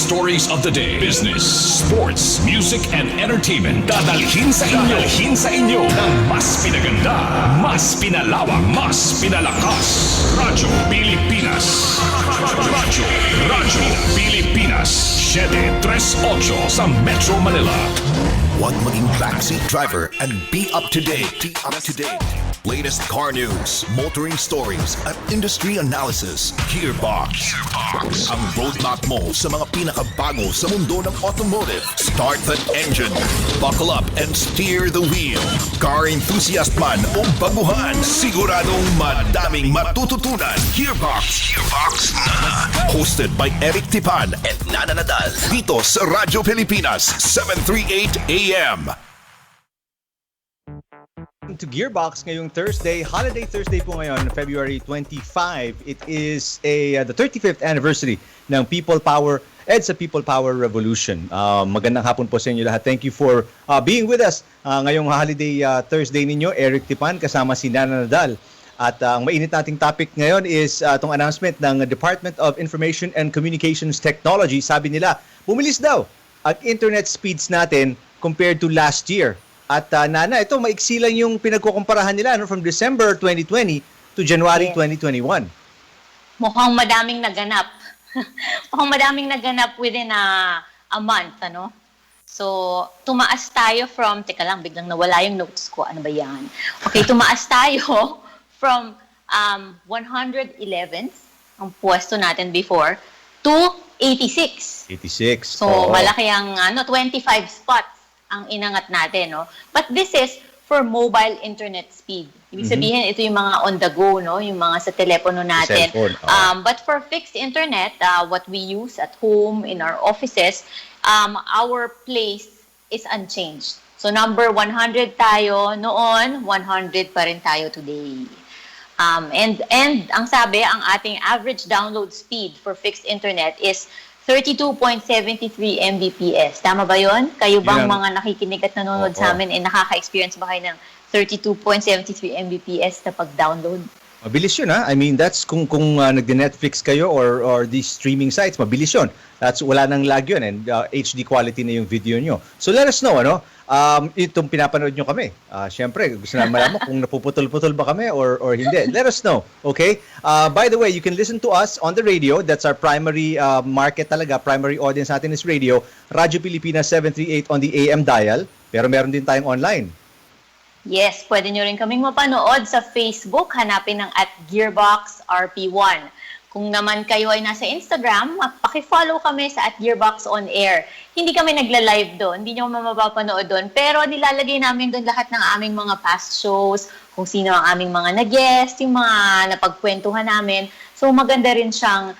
stories of the day. Business, sports, music, and entertainment. Dadalhin sa inyo ng mas pinaganda, mas pinalawak, mas pinalakas. Radyo Pilipinas. Radyo Pilipinas. 738 sa Metro Manila. Huwag maging backseat driver and be up to date. Latest car news, motoring stories, at industry analysis. Gearbox. Ang roadmap mo sa mga pinakabago sa mundo ng automotive. Start that engine, buckle up, and steer the wheel. Car enthusiast man o baguhan, siguradong madaming matututunan. Gearbox na. Hosted by Eric Tipan and Nana Nadal. Dito sa Radyo Pilipinas, 738 AM. To Gearbox ngayong Thursday, holiday Thursday po ngayon, February 25. It is the 35th anniversary ng People Power EDSA People Power Revolution. Magandang hapon po sa inyo lahat. Thank you for being with us ngayong holiday Thursday ninyo. Eric Tipan kasama si Nana Nadal. At ang mainit nating topic ngayon is itong announcement ng Department of Information and Communications Technology. Sabi nila, bumilis daw ang internet speeds natin compared to last year. At Nana, ito maiksi lang yung pinagkukumparahan nila from December 2020 to January 2021. Mukhang madaming naganap. Mukhang madaming naganap within a month, ano? So, tumaas tayo from, teka lang, biglang nawala yung notes ko. Ano ba yan? Okay, tumaas tayo from 111th, ang pwesto natin before, to 86. 86. So, malaki ang 25 spots ang inangat natin, no? But this is for mobile internet speed. Ibig sabihin, ito yung mga on the go, no? Yung mga sa telepono natin. But for fixed internet, what we use at home, in our offices, our place is unchanged. So number 100 tayo noon, 100 pa rin tayo today. And ang sabi, ang ating average download speed for fixed internet is 32.73 Mbps. Tama ba yon? Kayo bang mga nakikinig at nanonood sa amin nakaka-experience ba kayo ng 32.73 Mbps na pag-download? Mabilis yun, ha? I mean, that's kung nag-Netflix kayo or these streaming sites, mabilis yun. That's wala nang lag yun and HD quality na yung video nyo. So let us know, ano? Itong pinapanood nyo kami. Siyempre, gusto na malaman kung napuputol-putol ba kami or hindi. Let us know, okay? By the way, you can listen to us on the radio. That's our primary market talaga. Primary audience natin is radio. Radyo Pilipinas 738 on the AM dial. Pero meron din tayong online. Yes, pwede nyo rin kaming mapanood sa Facebook. Hanapin ng @GearboxRP1. Kung naman kayo ay nasa Instagram, paki-follow kami sa @GearboxOnAir. Hindi kami nagla-live doon, hindi nyo mapapanood doon, pero nilalagay namin doon lahat ng aming mga past shows, kung sino ang aming mga nag-guest, yung mga napagkwentuhan namin. So maganda rin siyang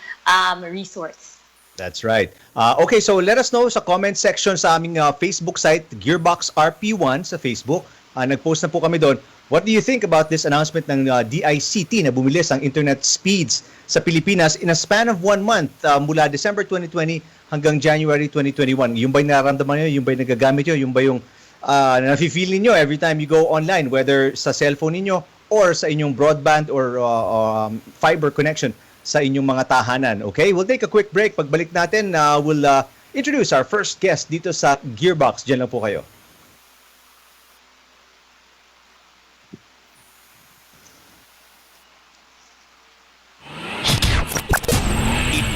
resource. That's right. Okay, so let us know sa comment section sa aming Facebook site, Gearbox RP1 sa Facebook. Nag-post na po kami doon. What do you think about this announcement ng DICT na bumilis ang internet speeds sa Pilipinas in a span of 1 month mula December 2020 hanggang January 2021? Yung ba yung nararamdaman nyo? Yung ba yung nagagamit nyo? Yung ba yung nafe-feel ninyo every time you go online, whether sa cellphone ninyo or sa inyong broadband or fiber connection sa inyong mga tahanan? Okay, we'll take a quick break. Pagbalik natin, we'll introduce our first guest dito sa Gearbox. Diyan lang po kayo.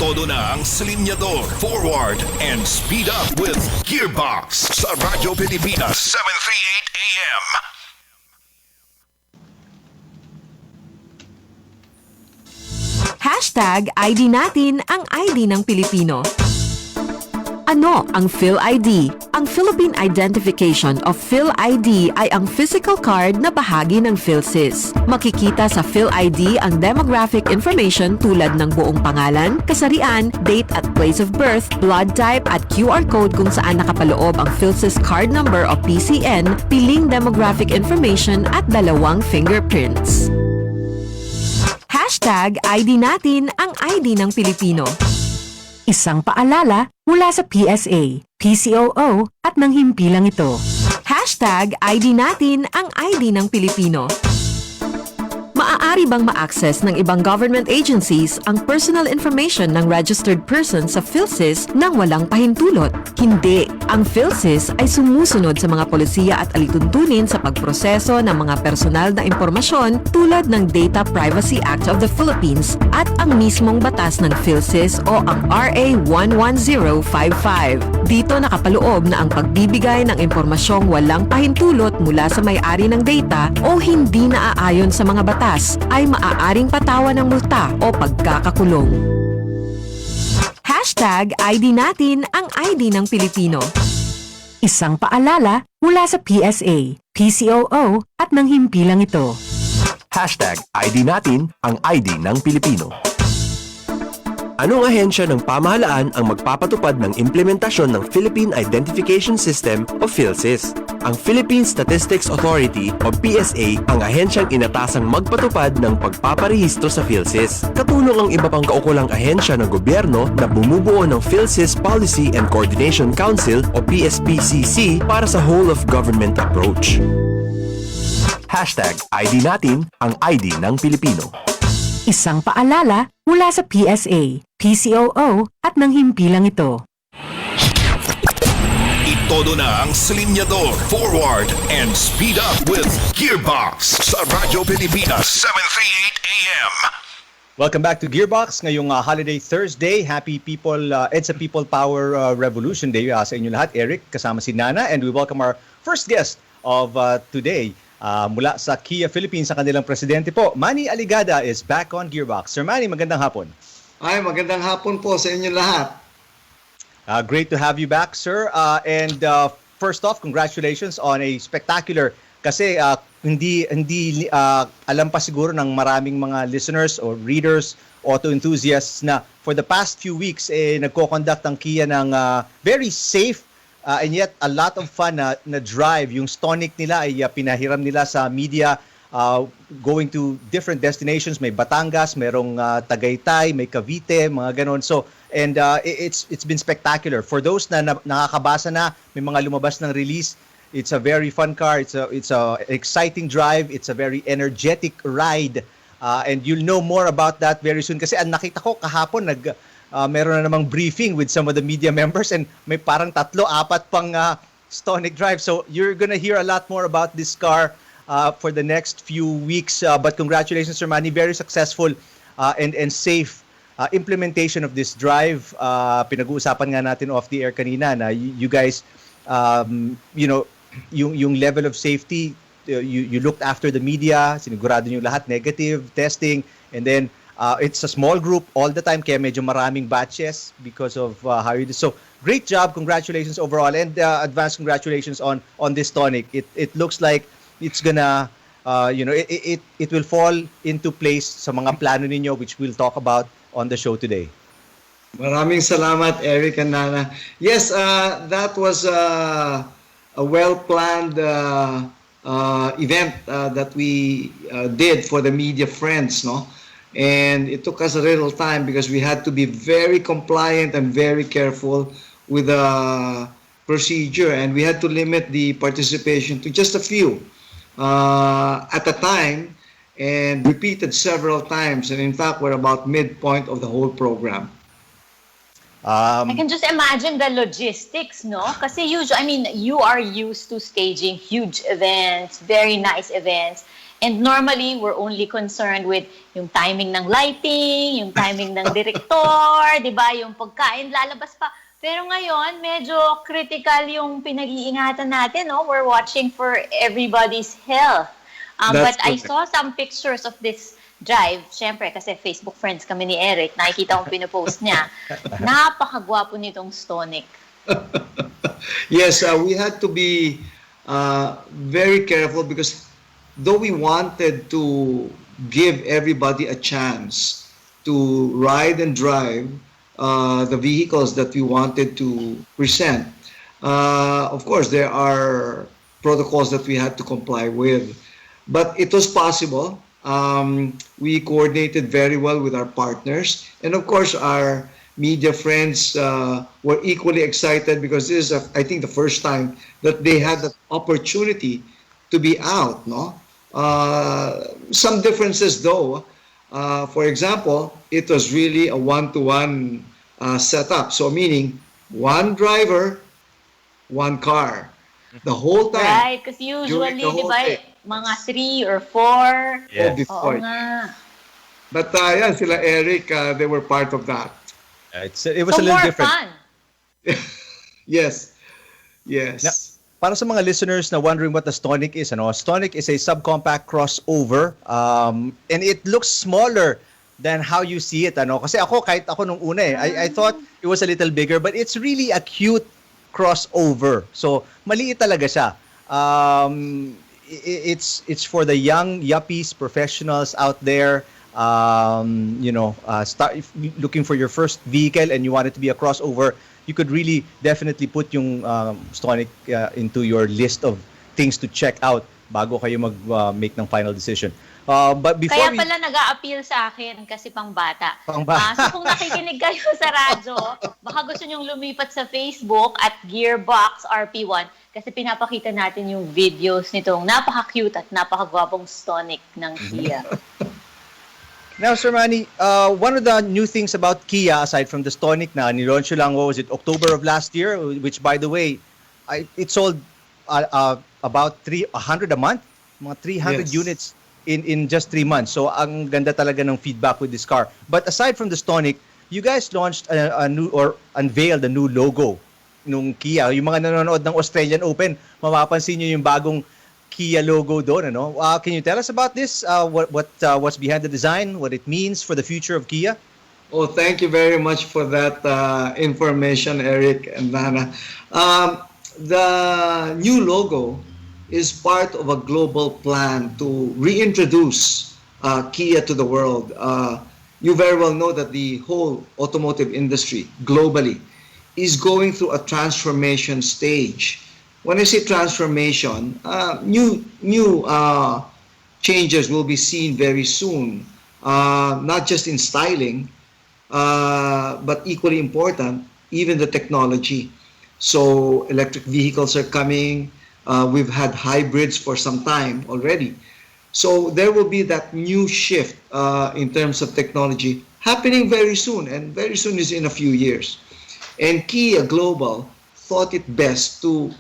Todo na ang silinyador, forward, and speed up with Gearbox sa Radyo Pilipinas 738 AM. #ID natin ang ID ng Pilipino. Ano ang PhilID? Ang Philippine Identification of PhilID ay ang physical card na bahagi ng PhilSys. Makikita sa PhilID ang demographic information tulad ng buong pangalan, kasarian, date at place of birth, blood type at QR code kung saan nakapaloob ang PhilSys card number o PCN, piling demographic information at 2 fingerprints. #ID natin ang ID ng Pilipino. Isang paalala mula sa PSA, PCOO at ng himpilang ito. #ID natin ang ID ng Pilipino. Maaari bang ma-access ng ibang government agencies ang personal information ng registered person sa PhilSys nang walang pahintulot? Hindi. Ang PhilSys ay sumusunod sa mga polisiya at alituntunin sa pagproseso ng mga personal na impormasyon tulad ng Data Privacy Act of the Philippines at ang mismong batas ng PhilSys o ang RA 11055. Dito nakapaloob na ang pagbibigay ng impormasyong walang pahintulot mula sa may-ari ng data o hindi naaayon sa mga batas ay maaaring patawan ng multa o pagkakakulong. #ID natin ang ID ng Pilipino. Isang paalala mula sa PSA, PCOO at ng himpilang ito. #ID natin ang ID ng Pilipino. Anong ahensya ng pamahalaan ang magpapatupad ng implementasyon ng Philippine Identification System o PhilSys? Ang Philippine Statistics Authority o PSA ang ahensyang inatasang magpatupad ng pagpaparehistro sa PhilSys. Katulong ang iba pang kaukulang ahensya ng gobyerno na bumubuo ng PhilSys Policy and Coordination Council o PSPCC para sa whole of government approach. #ID natin ang ID ng Pilipino. Isang paalala mula sa PSA, PCOO at ng himpilang ito. Itodo na ang silinyador, forward, and speed up with Gearbox sa Radyo Pilipinas, 738 AM. Welcome back to Gearbox ngayong holiday Thursday. Happy people, it's a People Power Revolution Day sa inyo lahat. Eric, kasama si Nana, and we welcome our first guest of today. Mula sa Kia Philippines, sa kanilang presidente po, Manny Aligada is back on Gearbox. Sir Manny, magandang hapon. Ay, magandang hapon po sa inyo lahat. Great to have you back, sir. And first off, congratulations on a spectacular, kasi hindi alam pa siguro ng maraming mga listeners or readers, auto enthusiasts na for the past few weeks nagko-conduct ang Kia ng very safe and yet a lot of fun na drive. Yung Stonic nila ay pinahiram nila sa media, going to different destinations. May Batangas, merong Tagaytay, may Cavite, mga ganon. So, and it's been spectacular. For those na nakakabasa na, may mga lumabas ng release, it's a very fun car. It's a exciting drive. It's a very energetic ride. And you'll know more about that very soon. Kasi nakita ko kahapon, meron na namang briefing with some of the media members, and may parang 3-4 pang Stonic drive. So you're gonna hear a lot more about this car for the next few weeks. But congratulations, Sir Manny. Very successful and safe implementation of this drive. Pinag-uusapan nga natin off the air kanina na you guys, yung level of safety, you looked after the media, sinigurado nyo lahat negative testing, and then it's a small group all the time, kaya medyo maraming batches because of how you do. So, great job. Congratulations overall, and advanced congratulations on this Stonic. It looks like it's gonna, it will fall into place sa mga plano ninyo, which we'll talk about on the show today. Maraming salamat, Eric and Nana. Yes, that was a well-planned event that we did for the media friends, no? And it took us a little time because we had to be very compliant and very careful with the procedure, and we had to limit the participation to just a few at a time, and repeated several times. And in fact, we're about midpoint of the whole program. I can just imagine the logistics, no? Kasi usually, you are used to staging huge events, very nice events. And normally, we're only concerned with yung timing ng lighting, yung timing ng director, di ba? Yung pagkain, lalabas pa. Pero ngayon, medyo critical yung pinag-iingatan natin, no? We're watching for everybody's health. But I saw some pictures of this drive. Siyempre, kasi Facebook friends kami ni Eric, nakikita kong pinopost niya. Napakagwapo nitong Stonic. Yes, we had to be very careful because though we wanted to give everybody a chance to ride and drive the vehicles that we wanted to present, of course, there are protocols that we had to comply with. But it was possible. We coordinated very well with our partners. And of course, our media friends were equally excited because this is, I think, the first time that they had the opportunity to be out, no? Some differences though. For example, it was really a one-to-one setup. So meaning one driver, one car. The whole time. Right, kasi usually, During the di whole ba, day. mga 3 or 4. Yes. Oh, before. Oo nga. But yan, sila Eric, they were part of that. It was So a little more different. fun. Yes. Yes. Yeah. Para sa mga listeners na wondering what the Stonic is, Stonic is a subcompact crossover, and it looks smaller than how you see it, Kasi kahit ako nung una I thought it was a little bigger, but it's really a cute crossover. So maliit talaga siya. It's for the young yuppies, professionals out there. Start looking for your first vehicle and you want it to be a crossover. You could really definitely put yung Stonic into your list of things to check out bago kayo make ng final decision. But before Kaya pala nag-a-appeal sa akin kasi pang bata. Pangbata. So kung nakikinig kayo sa radyo, baka gusto nyong lumipat sa Facebook at Gearbox RP1 kasi pinapakita natin yung videos nitong napaka-cute at napaka-gwapong Stonic ng Kia. Now, Sir Manny, one of the new things about Kia, aside from the Stonic na nilaunch lang, what was it, October of last year, which by the way, it sold about 100 a month, mga 300 Yes. units in just 3 months. So, ang ganda talaga ng feedback with this car. But aside from the Stonic, you guys launched a new or unveiled a new logo nung Kia. Yung mga nanonood ng Australian Open, mapapansin nyo yung bagong Kia logo doon, Can you tell us about this? What's behind the design? What it means for the future of Kia? Oh, thank you very much for that information, Eric and Nana. The new logo is part of a global plan to reintroduce Kia to the world. You very well know that the whole automotive industry globally is going through a transformation stage. When I say transformation, new changes will be seen very soon, not just in styling, but equally important, even the technology. So electric vehicles are coming. We've had hybrids for some time already. So there will be that new shift in terms of technology happening very soon, and very soon is in a few years. And Kia Global thought it best to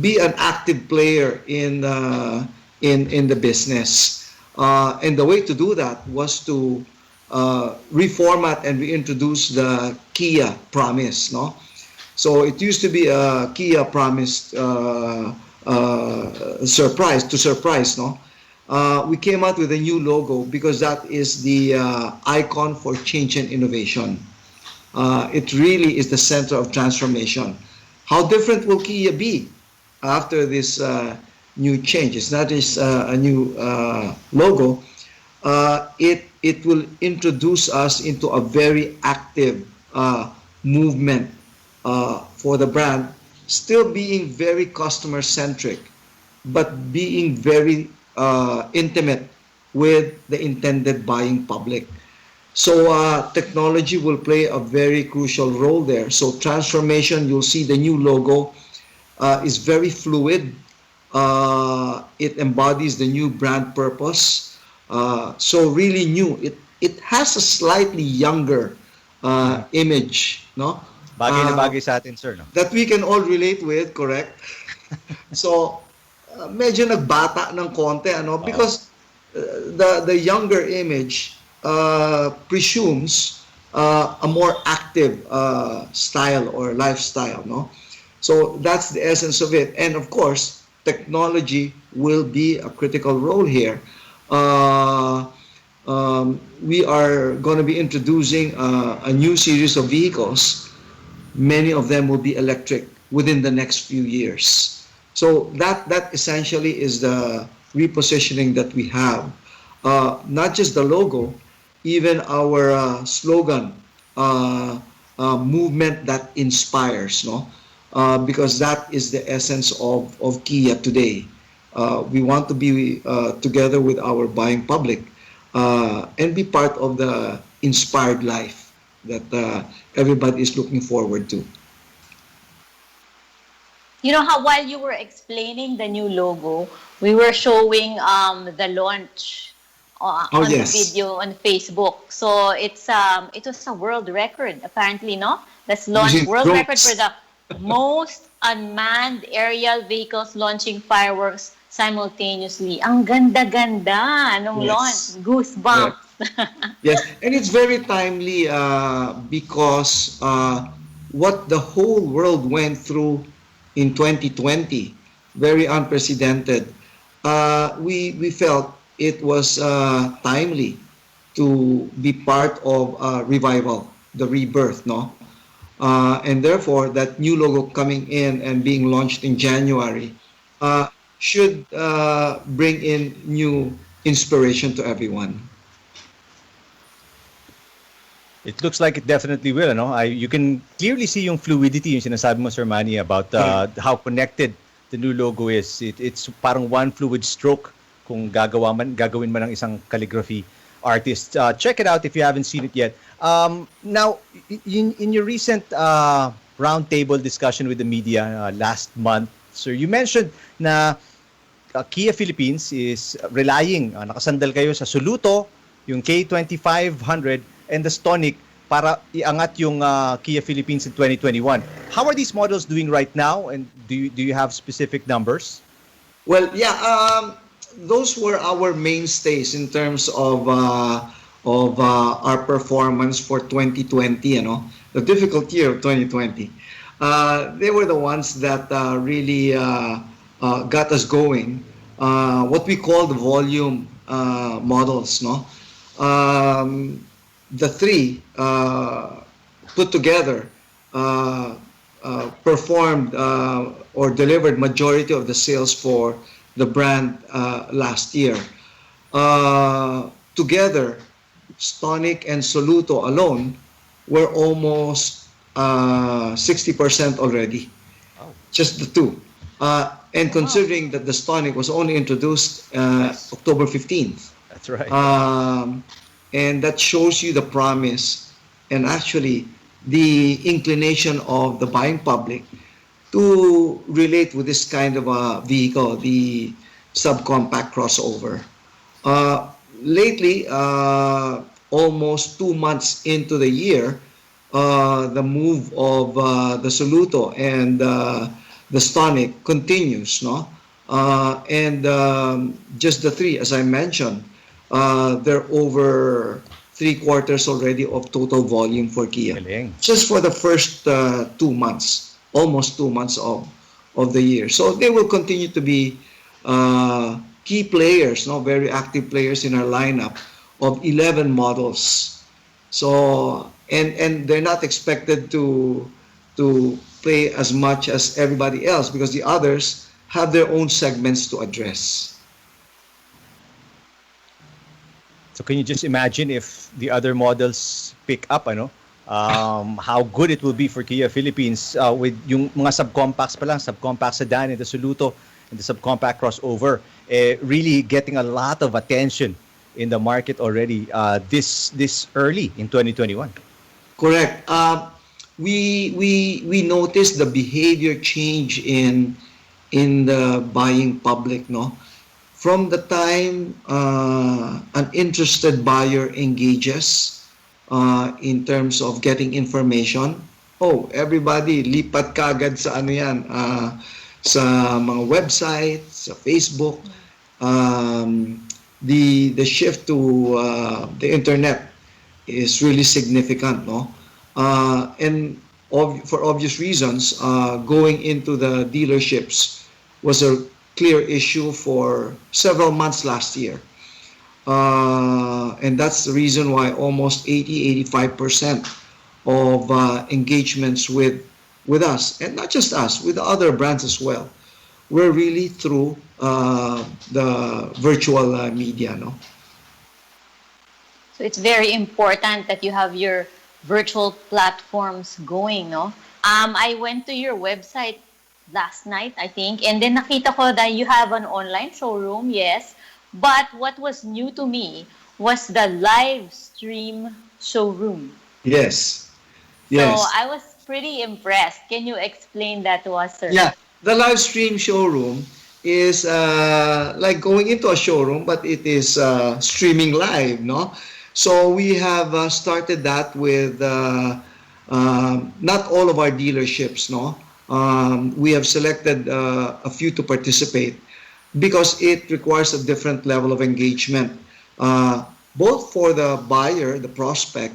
be an active player in the business, and the way to do that was to reformat and reintroduce the Kia Promise, So it used to be a Kia Promise surprise, we came out with a new logo because that is the icon for change and innovation. It really is the center of transformation. How different will Kia be after this new change? It's not just a new logo. It will introduce us into a very active movement for the brand, still being very customer-centric, but being very intimate with the intended buying public. So technology will play a very crucial role there. So transformation, you'll see the new logo is very fluid. It embodies the new brand purpose. So really new. It has a slightly younger image, Bagay na bagay sa atin, sir, that we can all relate with, correct? So medyo nagbata ng konti, because the younger image presumes a more active style or lifestyle, So that's the essence of it. And of course, technology will be a critical role here. We are going to be introducing a new series of vehicles. Many of them will be electric within the next few years. So that essentially is the repositioning that we have. Not just the logo, even our slogan, movement that inspires, because that is the essence of Kia today. We want to be together with our buying public and be part of the inspired life that everybody is looking forward to. You know how while you were explaining the new logo, we were showing the launch on the video on Facebook. So it was a world record apparently, no? That's launched world record for the most unmanned aerial vehicles launching fireworks simultaneously. Ang ganda-ganda nung launch. Goosebumps. Yes, and it's very timely because what the whole world went through in 2020, very unprecedented. We felt it was timely to be part of revival, the rebirth, no? And therefore, that new logo coming in and being launched in January should bring in new inspiration to everyone. It looks like it definitely will, no? You can clearly see yung fluidity, yung sinasabi mo, Sir Manny, about how connected the new logo is. It's parang one fluid stroke kung gagawin man ng isang calligraphy artist. Check it out if you haven't seen it yet. Now, in your recent roundtable discussion with the media last month, sir, you mentioned na Kia Philippines is relying, nakasandal kayo sa Soluto, yung K2500, and the Stonic para iangat yung Kia Philippines in 2021. How are these models doing right now, and do you have specific numbers? Well, yeah, those were our mainstays in terms of our performance for 2020. The difficult year of 2020. They were the ones that really got us going. What we call the volume models, no. The three put together performed or delivered majority of the sales for the brand last year. Together, Stonic and Soluto alone were almost 60% already. Just the two. And considering that the Stonic was only introduced October 15th. That's right. And that shows you the promise and actually the inclination of the buying public to relate with this kind of a vehicle, the subcompact crossover. Lately, almost 2 months into the year, the move of the Soluto and the Stonic continues, no? And just the three, as I mentioned, they're over 3/4 already of total volume for Kia. Galing. Just for the first 2 months, almost 2 months of the year. So they will continue to be key players, no, very active players in our lineup of 11 models. So and they're not expected to play as much as everybody else because the others have their own segments to address. So can you just imagine if the other models pick up, how good it will be for Kia Philippines with yung mga subcompacts pa lang, subcompact sedan and the Soluto and the subcompact crossover, really getting a lot of attention in the market already this early in 2021. Correct. We noticed the behavior change in the buying public, no? From the time an interested buyer engages in terms of getting information, everybody lipat kagad sa sa mga websites, sa Facebook. The shift to the internet is really significant, no? And for obvious reasons, going into the dealerships was a clear issue for several months last year. And that's the reason why almost 80-85% of engagements with us, and not just us, with other brands as well, were really through the virtual media. No? So it's very important that you have your virtual platforms going, no? I went to your website last night, I think, and then nakita ko that you have an online showroom, yes. But what was new to me was the live stream showroom. Yes. So I was pretty impressed. Can you explain that to us, sir? Yeah. the live stream showroom is like going into a showroom, but it is streaming live, no? So we have started that with not all of our dealerships, no? We have selected a few to participate because it requires a different level of engagement, both for the buyer, the prospect,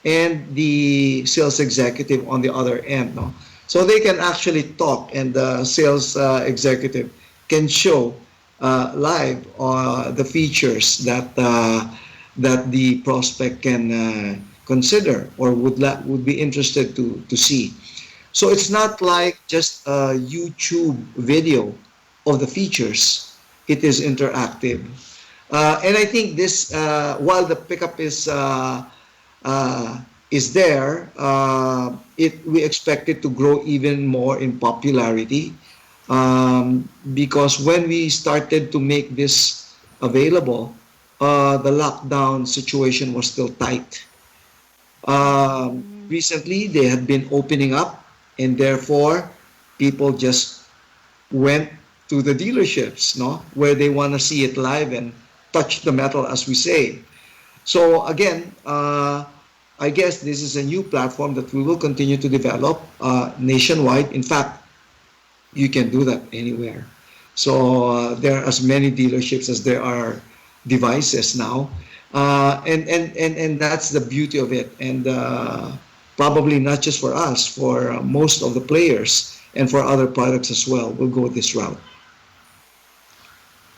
and the sales executive on the other end, no? So they can actually talk, and the sales executive can show live the features that the prospect can consider or would be interested to see. So it's not like just a YouTube video of the features. It is interactive. And I think this, while the pickup is there, we expect it to grow even more in popularity, because when we started to make this available, the lockdown situation was still tight. Recently, they had been opening up, and therefore, people just went to the dealerships, no, where they want to see it live and touch the metal, as we say. So again, I guess this is a new platform that we will continue to develop nationwide. In fact, you can do that anywhere. So there are as many dealerships as there are devices now, and that's the beauty of it. And probably not just for us, for most of the players and for other products as well, we'll go this route.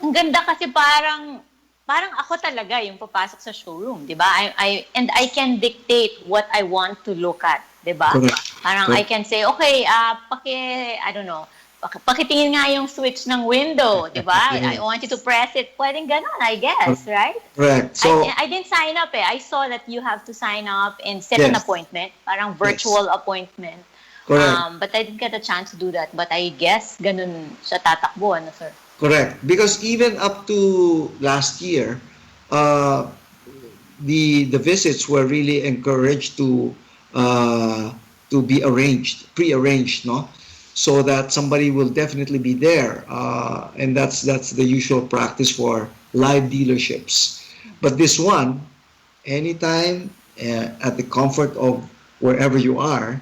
Ang ganda kasi parang ako talaga yung papasok sa showroom, 'di ba? I can dictate what I want to look at, 'di ba? Parang I can say, okay, pakitingin nga yung switch ng window, 'di ba? I want you to press it. Pwedeng ganun, I guess, right? Correct. So I didn't sign up eh. I saw that you have to sign up and set an appointment, parang virtual appointment. Correct. But I didn't get a chance to do that. But I guess ganun siya tatakbo, ano, sir? Correct. Because even up to last year, the visits were really encouraged to be pre-arranged, no, so that somebody will definitely be there, and that's the usual practice for live dealerships. But this one, anytime, at the comfort of wherever you are,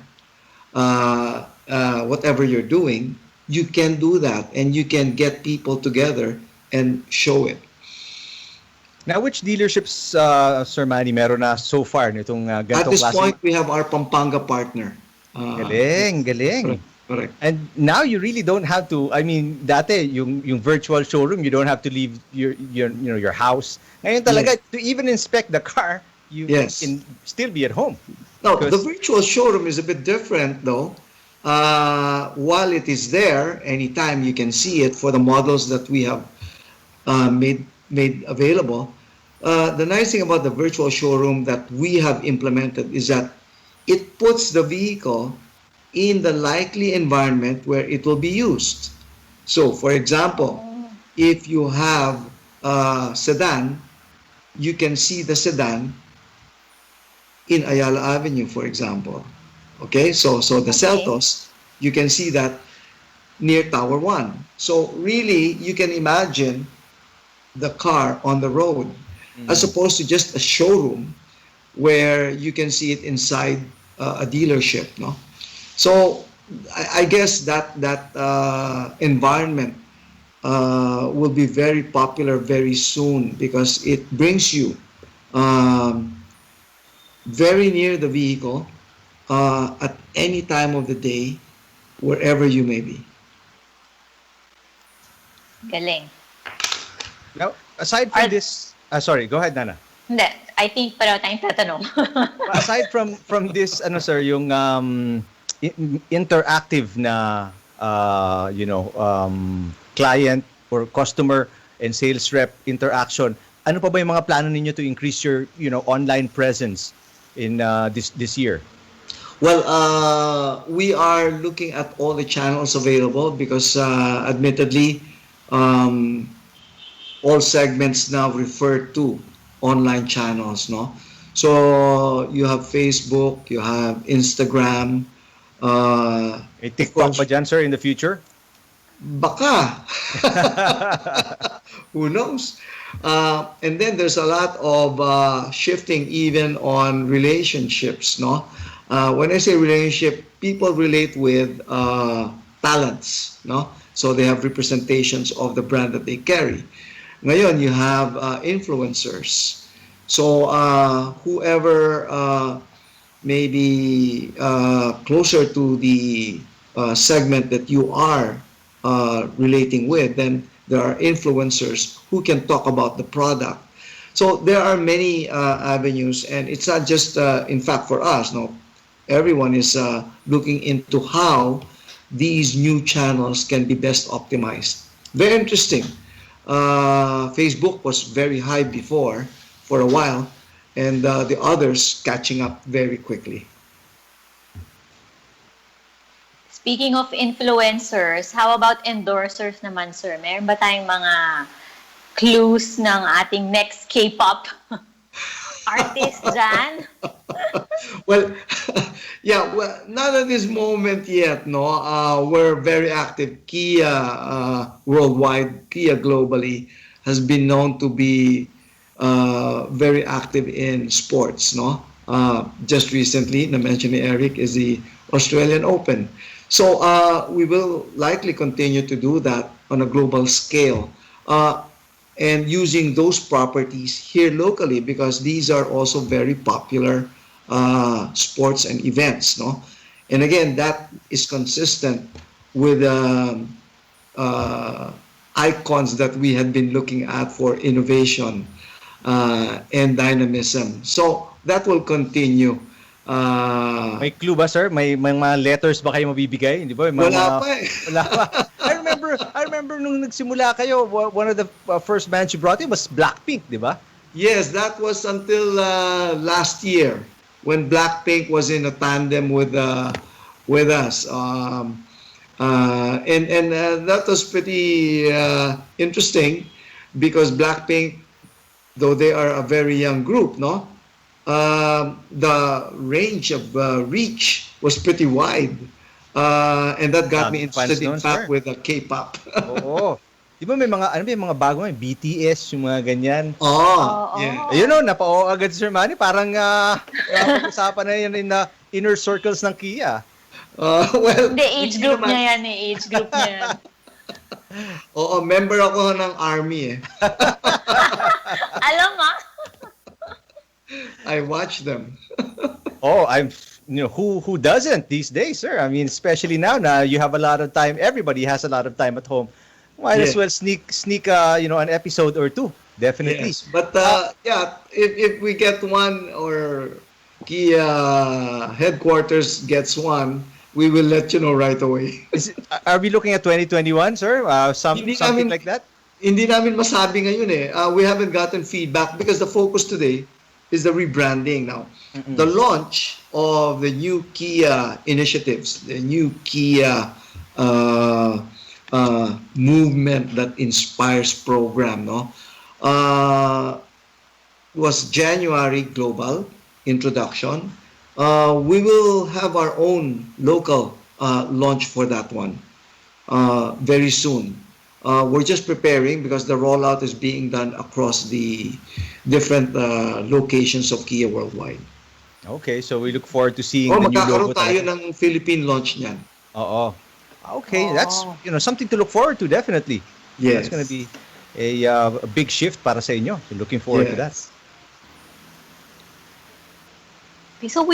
whatever you're doing, you can do that, and you can get people together and show it. Now, which dealerships, Sir Manny, meron na so far nitong At ganitong this klase? point, we have our Pampanga partner. Galing. Correct. And now you really don't have to, I mean, dati yung virtual showroom, you don't have to leave your house. Ngayon talaga, to even inspect the car, you can still be at home. Now, the virtual showroom is a bit different, though. While it is there, anytime you can see it for the models that we have made available. The nice thing about the virtual showroom that we have implemented is that it puts the vehicle in the likely environment where it will be used. So, for example, if you have a sedan, you can see the sedan in Ayala Avenue, for example. Okay, so the Seltos, you can see that near Tower 1. So really, you can imagine the car on the road, as opposed to just a showroom where you can see it inside a dealership, no? So I guess that environment will be very popular very soon, because it brings you very near the vehicle, at any time of the day, wherever you may be. Galing. Now, aside from this, sorry, go ahead, Nana. Hindi, I think pareho tayong tatanong. Aside from this, sir, yung interactive na client or customer and sales rep interaction, ano pa ba yung mga plano ninyo to increase your online presence in this year? Well, we are looking at all the channels available, because admittedly, all segments now refer to online channels, no? So you have Facebook, you have Instagram. TikTok pa dyan, sir, in the future? Baka. Who knows? And then there's a lot of shifting even on relationships, no? When I say relationship, people relate with talents, no? So they have representations of the brand that they carry. Ngayon, you have influencers. So whoever may be closer to the segment that you are relating with, then there are influencers who can talk about the product. So there are many avenues, and it's not just, in fact, for us. No, everyone is looking into how these new channels can be best optimized. Very interesting. Facebook was very high before for a while, and the others catching up very quickly. Speaking of influencers, how about endorsers naman, sir? Meron ba tayong mga clues ng ating next K-pop artist dyan? Well, yeah, well, not at this moment yet, no. We're very active. Kia worldwide, Kia globally has been known to be very active in sports, no. Just recently, na-mention ni Eric, is the Australian Open. So we will likely continue to do that on a global scale. And using those properties here locally, because these are also very popular sports and events, no? And again, that is consistent with icons that we had been looking at for innovation and dynamism. So that will continue. May clue ba, sir? May mga letters ba kayo mabibigay? Hindi ba? Wala pa eh. Wala pa. I remember nung nagsimula kayo, one of the first bands you brought in was Blackpink, di ba? Yes, that was until last year when Blackpink was in a tandem with us. And that was pretty interesting because Blackpink, though they are a very young group, no? The range of reach was pretty wide. And that got me interested in fact with the K-pop. Oo. Di ba may mga, mga bago, may BTS, yung mga ganyan. Yeah. Ayun o, napao agad si Sir Manny. Parang pag-usapan na yan in the inner circles ng Kia. Well, The age group niya yan eh. Age group niya yan. Oo, member ako ng army eh. Alam mo? I watch them. Who doesn't these days, sir? I mean, especially now you have a lot of time. Everybody has a lot of time at home. Might as well sneak an episode or two. Definitely. Yes. But yeah, if we get one or Kia headquarters gets one, we will let you know right away. Are we looking at 2021, sir? Something like that? Hindi namin masabi ngayon eh. We haven't gotten feedback because the focus today is the rebranding now. Mm-mm. The launch of the new Kia initiatives, the new Kia movement that inspires program, no, was January global introduction. We will have our own local launch for that one very soon. We're just preparing because the rollout is being done across the different locations of Kia worldwide. Okay, so we look forward to seeing the new logo. Magkakaroon tayo ng Philippine launch niyan. Oo. Okay, that's something to look forward to, definitely. Yes. That's going to be a big shift para sa inyo. So looking forward to that. Okay, so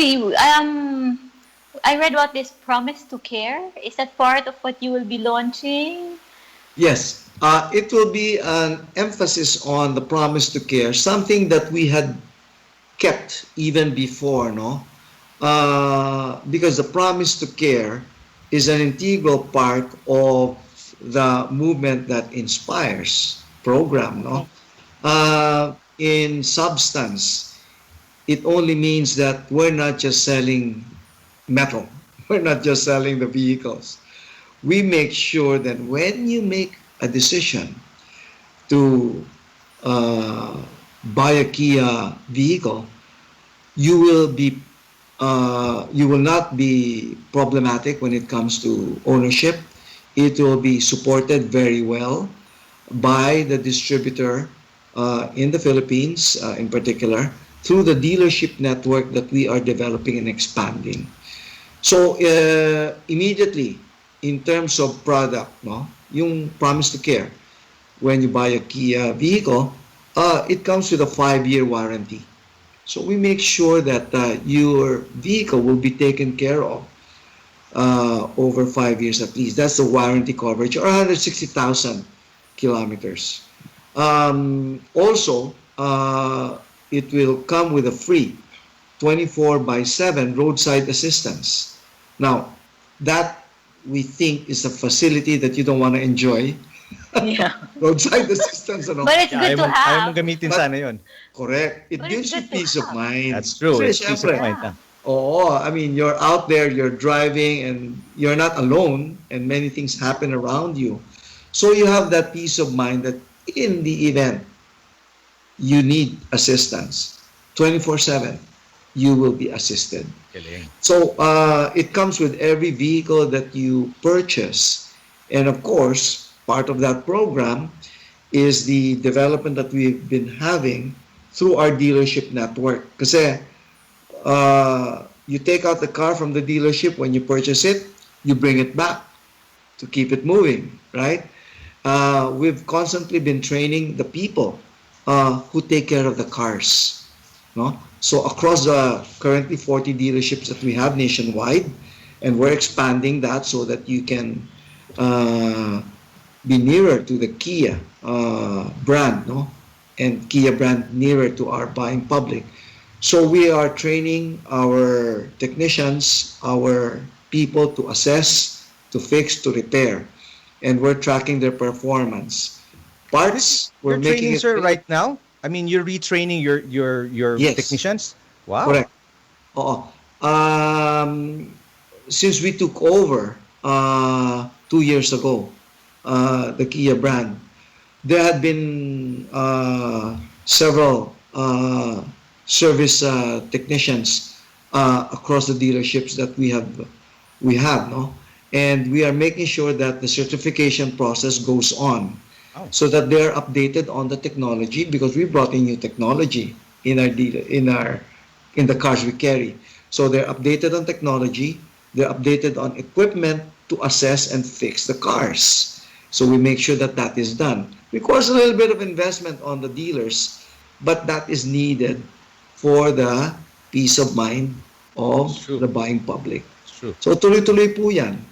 I read about this Promise to Care. Is that part of what you will be launching? Yes, it will be an emphasis on the Promise to Care, something that we had kept even before, no? Because the Promise to Care is an integral part of the movement that inspires program, no? In substance, it only means that we're not just selling metal. We're not just selling the vehicles. We make sure that when you make a decision to buy a Kia vehicle, you will not be problematic when it comes to ownership. It will be supported very well by the distributor in the Philippines, in particular, through the dealership network that we are developing and expanding. So, immediately, in terms of product, no, yung promise to care, when you buy a Kia vehicle, it comes with a 5-year warranty. So we make sure that your vehicle will be taken care of over 5 years at least. That's the warranty coverage, or 160,000 kilometers. Also, it will come with a free 24/7 roadside assistance. Now, that we think is a facility that you don't want to enjoy. Yeah. Roadside assistance, ano? But it's good to Ayaw have. mong gamitin sana yun. Correct. It But gives it's you good to peace of have. mind. That's true. Kasi It's peace of syempre, mind. ah. oo, I mean, you're out there, you're driving, and you're not alone, and many things happen around you. So you have that peace of mind that in the event you need assistance, 24/7, you will be assisted. Galing. So it comes with every vehicle that you purchase. And of course, part of that program is the development that we've been having through our dealership network. Kasi you take out the car from the dealership when you purchase it, you bring it back to keep it moving, right? We've constantly been training the people who take care of the cars. No? So across the currently 40 dealerships that we have nationwide, and we're expanding that so that you can be nearer to the Kia brand, no? And Kia brand nearer to our buying public. So we are training our technicians, our people to assess, to fix, to repair, and we're tracking their performance. Parts, we're You're making training, it sir, right now? I mean, you're retraining your Yes. technicians? Wow. Correct. Oo. Since we took over 2 years ago, the Kia brand, there had been several service technicians across the dealerships that we have, no? And we are making sure that the certification process goes on. Oh. So that they're updated on the technology, because we brought in new technology in the cars we carry. So they're updated on technology, they're updated on equipment to assess and fix the cars. So we make sure that that is done. Requires a little bit of investment on the dealers, but that is needed for the peace of mind of True. the buying public. It's true. So tuloy-tuloy po yan.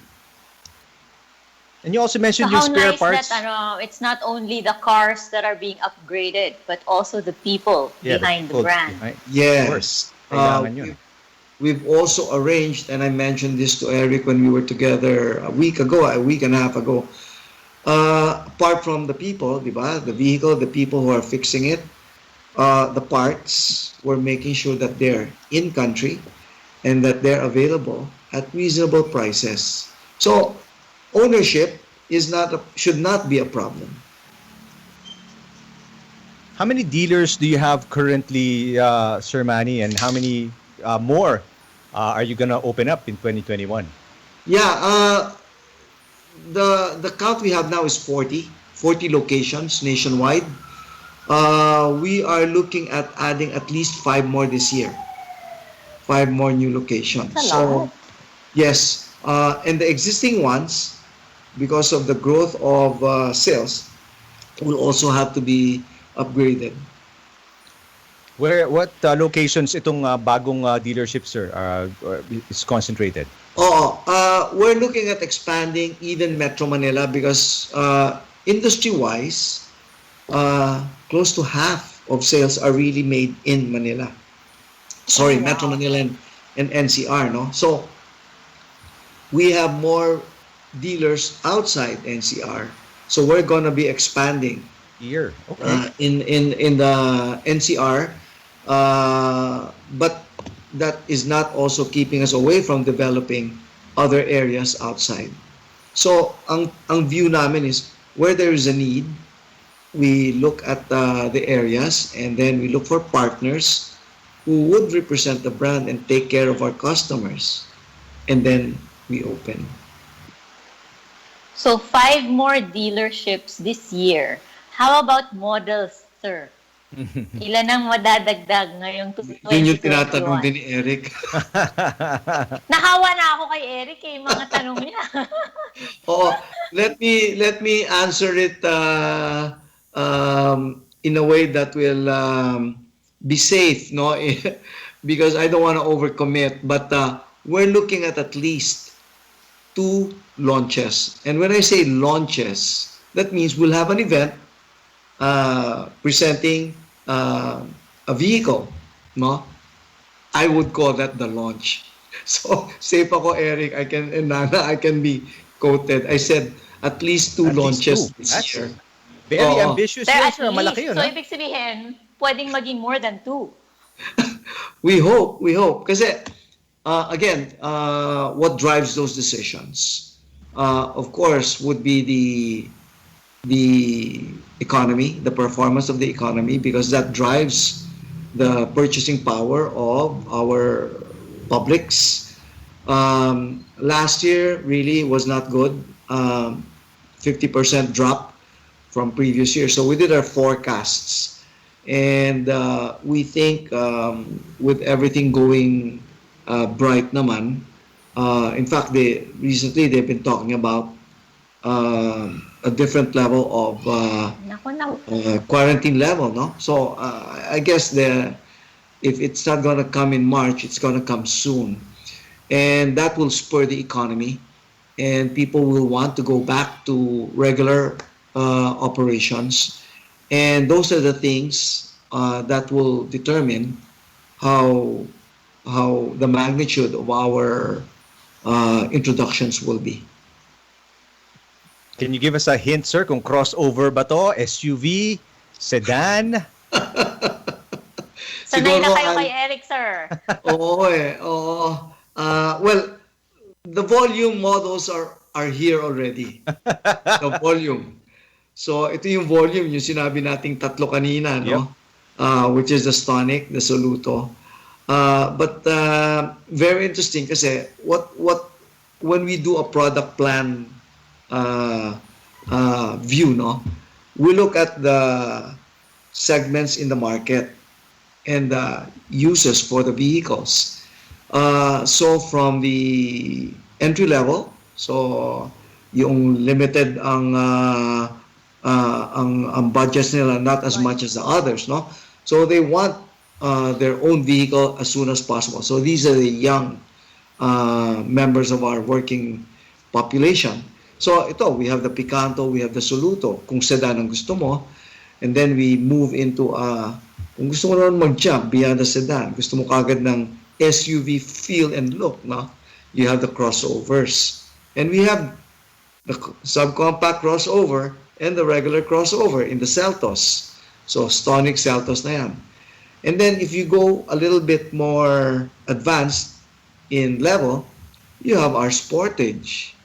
And you also So mentioned how yung spare nice parts. that it's not only the cars that are being upgraded, but also the people behind the folks brand. behind- Yes. Of course. Kailangan yun. We've also arranged, and I mentioned this to Eric when we were together a week and a half ago. Apart from the people, di ba? The vehicle, the people who are fixing it, the parts, we're making sure that they're in country and that they're available at reasonable prices. So ownership should not be a problem. How many dealers do you have currently, Sir Manny, and how many more are you gonna open up in 2021? Yeah, the count we have now is 40 locations nationwide. We are looking at adding at least 5 more this year. 5 more new locations. That's a lot. Yes, and the existing ones, because of the growth of sales, will also have to be upgraded. What locations itong bagong dealership, sir, is concentrated? We're looking at expanding even Metro Manila, because industry-wise, close to half of sales are really made in Manila. Sorry, Oh, wow. Metro Manila and NCR, no? So we have more dealers outside NCR. So we're gonna be expanding Here. Okay. in the NCR, but that is not also keeping us away from developing other areas outside. So ang view namin is, where there is a need, we look at the areas, and then we look for partners who would represent the brand and take care of our customers, and then we open. So 5 more dealerships this year. How about models, sir? Ilan ang madadagdag ngayong 2021? Yun yung tinatanong din ni Eric. Nahawa na ako kay Eric mga tanong niya. Oo, let me answer it in a way that will be safe, no? Because I don't want to overcommit, but we're looking at least 2 launches. And when I say launches, that means we'll have an event presenting a vehicle, no? I would call that the launch. So, safe ako, Eric. And Nana, I can be quoted. I said at least 2 launches this year. Very ambitious Pero yun, at sir. Malaki least, yun. so ibig sabihin, pwedeng maging more than 2. We hope. Kasi, again, what drives those decisions, of course, would be the economy, the performance of the economy, because that drives the purchasing power of our publics. Last year really was not good. 50% drop from previous year. So we did our forecasts, and we think with everything going bright naman, in fact, recently they've been talking about a different level of quarantine level, no? So I guess if it's not going to come in March, it's going to come soon, and that will spur the economy, and people will want to go back to regular operations, and those are the things that will determine how the magnitude of our introductions will be. Can you give us a hint, sir, kung crossover ba to? SUV? Sedan? Sanay na Siguro, kayo kay Eric, sir. Oo. Well, the volume models are here already. The volume. So, ito yung volume, yung sinabi nating tatlo kanina, no? Which is the Stonic, the Soluto. But very interesting kasi when we do a product plan view, no, we look at the segments in the market and the uses for the vehicles. So from the entry level, so yung limited ang budgets nila, not as much as the others, no. So they want their own vehicle as soon as possible. So these are the young members of our working population. So ito, we have the Picanto, we have the Soluto, kung sedan ang gusto mo. And then we move into, kung gusto mo naman mag-jump beyond the sedan, gusto mo kagad ng SUV feel and look, no? You have the crossovers. And we have the subcompact crossover and the regular crossover in the Seltos. So Stonic Seltos na yan. And then if you go a little bit more advanced in level, you have our Sportage.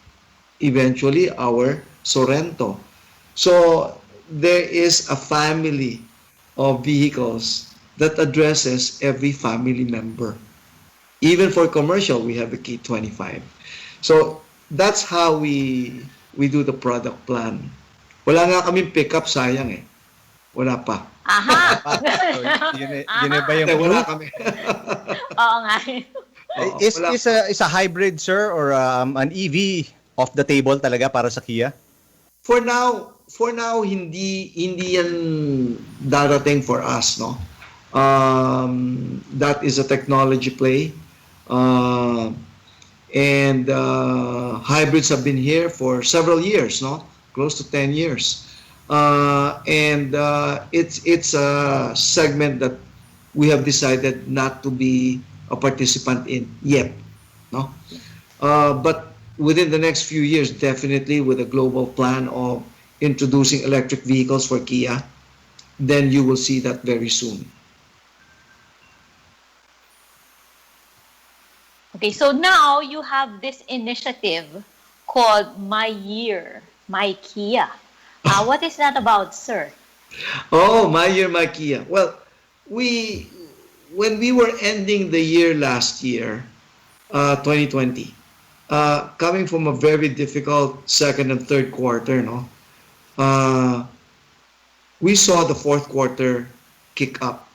Eventually our Sorento. So there is a family of vehicles that addresses every family member. Even for commercial, we have the K25. So that's how we do the product plan. Wala nga kaming pickup, sayang eh. Wala pa. Aha! Yun ba yung Wala kami. Oo nga. Is a hybrid, sir, or an EV off the table talaga para sa Kia? For now hindi yan darating for us, no. That is a technology play. And hybrids have been here for several years, no? Close to 10 years. And it's a segment that we have decided not to be a participant in yet, no? But within the next few years, definitely with a global plan of introducing electric vehicles for Kia, then you will see that very soon. Okay, so now you have this initiative called My Year, My Kia. What is that about, sir? Oh, My Year, My Kia. Well, when we were ending the year last year, 2020, coming from a very difficult second and third quarter, no, we saw the fourth quarter kick up.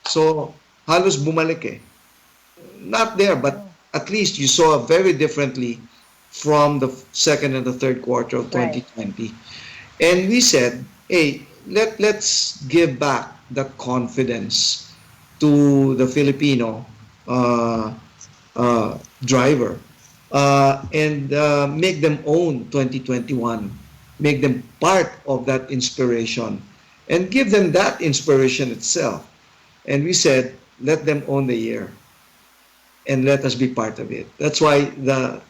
So halos bumalik eh. Not there, but at least you saw very differently from the second and the third quarter of Right. 2020. And we said, hey, let's give back that confidence to the Filipino driver and make them own 2021, make them part of that inspiration and give them that inspiration itself. And we said, let them own the year and let us be part of it. That's why the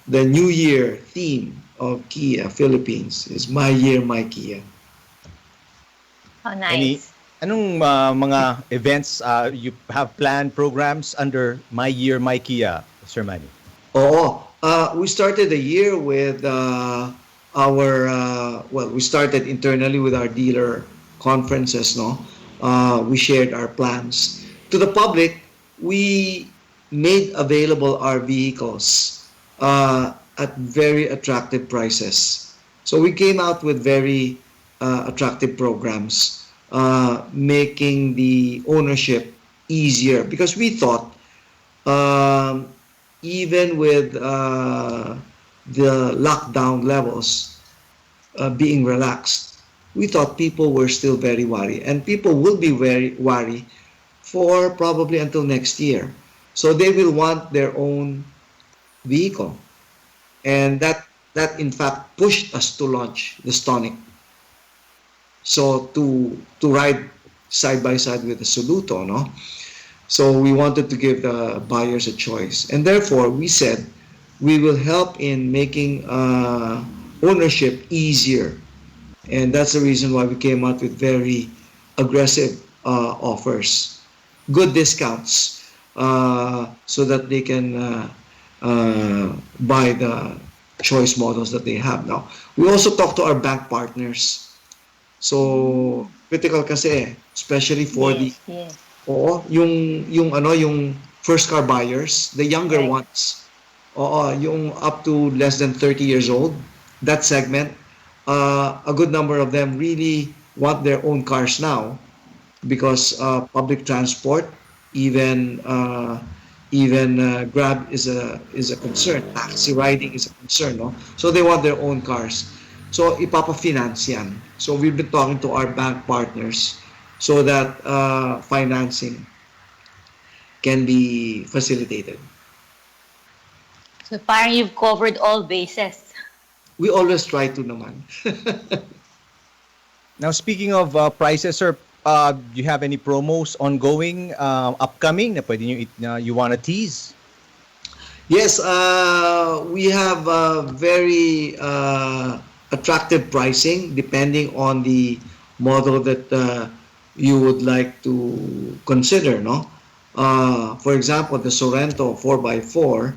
New Year theme of Kia Philippines is My Year, My Kia. Oh, nice. Anong mga events you have planned programs under My Year, My Kia, Sir Manny? Oo. We started the year with we started internally with our dealer conferences, no? We shared our plans. To the public, we made available our vehicles at very attractive prices. So we came out with very attractive programs, making the ownership easier because we thought even with the lockdown levels being relaxed, we thought people were still very worried, and people will be very worried for probably until next year. So they will want their own vehicle, and that in fact pushed us to launch the Stonic. So to ride side by side with the Soluto, no? So we wanted to give the buyers a choice, and therefore we said we will help in making ownership easier, and that's the reason why we came out with very aggressive offers, good discounts, so that they can buy the choice models that they have now. We also talk to our bank partners. So critical kasi, especially for Yes. Oo, yung first car buyers, the younger Right. ones. Oo, yung up to less than 30 years old, that segment, a good number of them really want their own cars now because public transport, even Grab is a concern, taxi riding is a concern, no? So they want their own cars. So ipapa-finance yan. So we've been talking to our bank partners so that financing can be facilitated. So parang you've covered all bases. We always try to naman. Now, speaking of prices, sir, do you have any promos ongoing, upcoming na pwede you want to tease? Yes, we have very attractive pricing depending on the model that you would like to consider, no? For example, the Sorento 4x4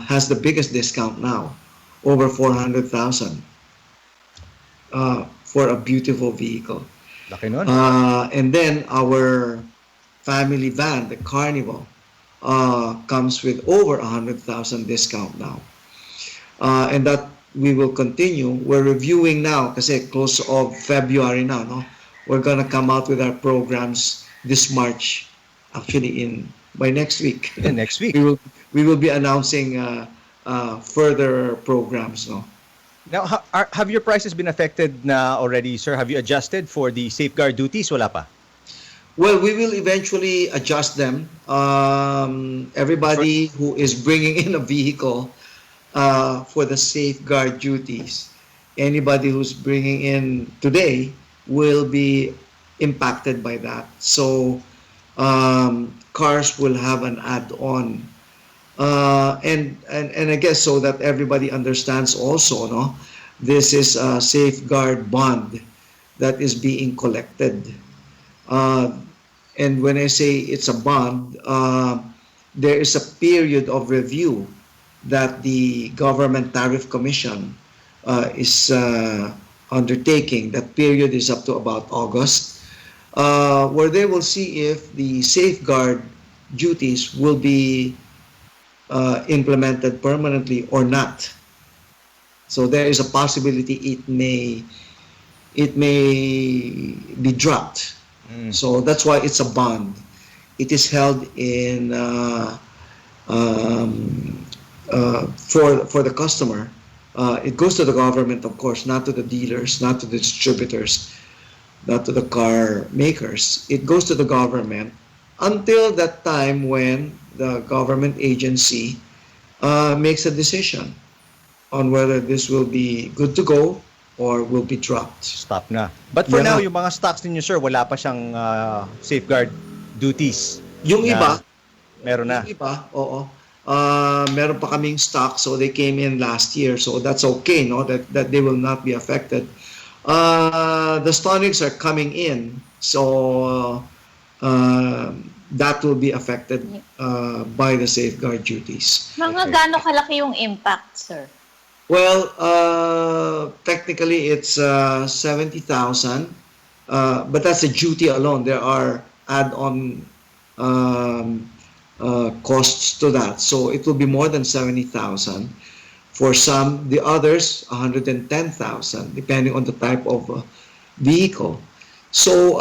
has the biggest discount now, over 400,000 for a beautiful vehicle. Laki nun. And then our family van, the Carnival, comes with over 100,000 discount now. And that we will continue. We're reviewing now kasi close of February now, no? We're gonna come out with our programs this March, actually by next week. Yeah, next week. We will be announcing further programs, no? Now, have your prices been affected na already, sir? Have you adjusted for the safeguard duties? Wala pa? Well, we will eventually adjust them. Everybody who is bringing in a vehicle for the safeguard duties, anybody who's bringing in today will be impacted by that. So cars will have an add-on. And I guess so that everybody understands also, no? This is a safeguard bond that is being collected. And when I say it's a bond, there is a period of review that the Government Tariff Commission is undertaking. That period is up to about August, where they will see if the safeguard duties will be implemented permanently or not. So there is a possibility it may be dropped. So that's why it's a bond. It is held in for the customer. It goes to the government, of course, not to the dealers, not to the distributors, not to the car makers. It goes to the government until that time when the government agency makes a decision on whether this will be good to go or will be dropped. Stop na. But for Yeah. now, yung mga stocks ninyo, sir, wala pa siyang safeguard duties. Yung na iba, meron na. yung iba, oo. Meron pa kaming stock, so they came in last year, so that's okay, no? That they will not be affected. The Stonics are coming in, so that will be affected by the safeguard duties. Mga gaano kalaki yung impact, sir? Well, technically it's 70,000, but that's the duty alone. There are add-on costs to that, so it will be more than 70,000. For some, the others 110,000, depending on the type of vehicle. So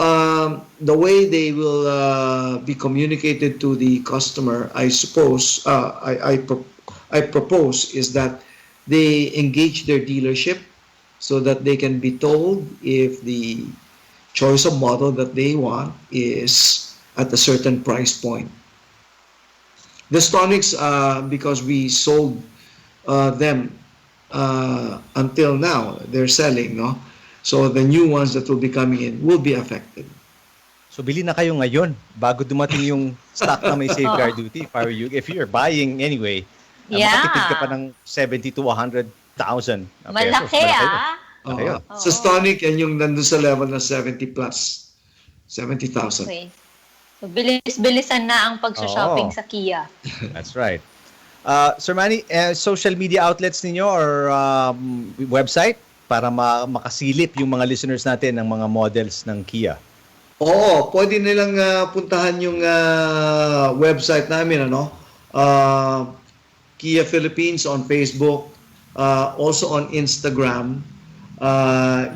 the way they will be communicated to the customer, I suppose, I propose is that they engage their dealership so that they can be told if the choice of model that they want is at a certain price point. The Stonics, because we sold them until now, they're selling, no? So the new ones that will be coming in will be affected. So bili na kayo ngayon bago dumating yung stock na may safeguard duty. If you're buying anyway, makatipid ka pa ng 70 to 100,000 pesos. Malaki, Malaki. Sa Stonic, yan yung nandun sa level na 70 plus. 70,000. Okay. So, bilis-bilisan na ang pag-shopping sa Kia. That's right. Sir Manny, social media outlets ninyo or website para makasilip yung mga listeners natin ng mga models ng Kia? Oo, pwede nilang puntahan yung website namin, ano? Kia Philippines on Facebook, also on Instagram,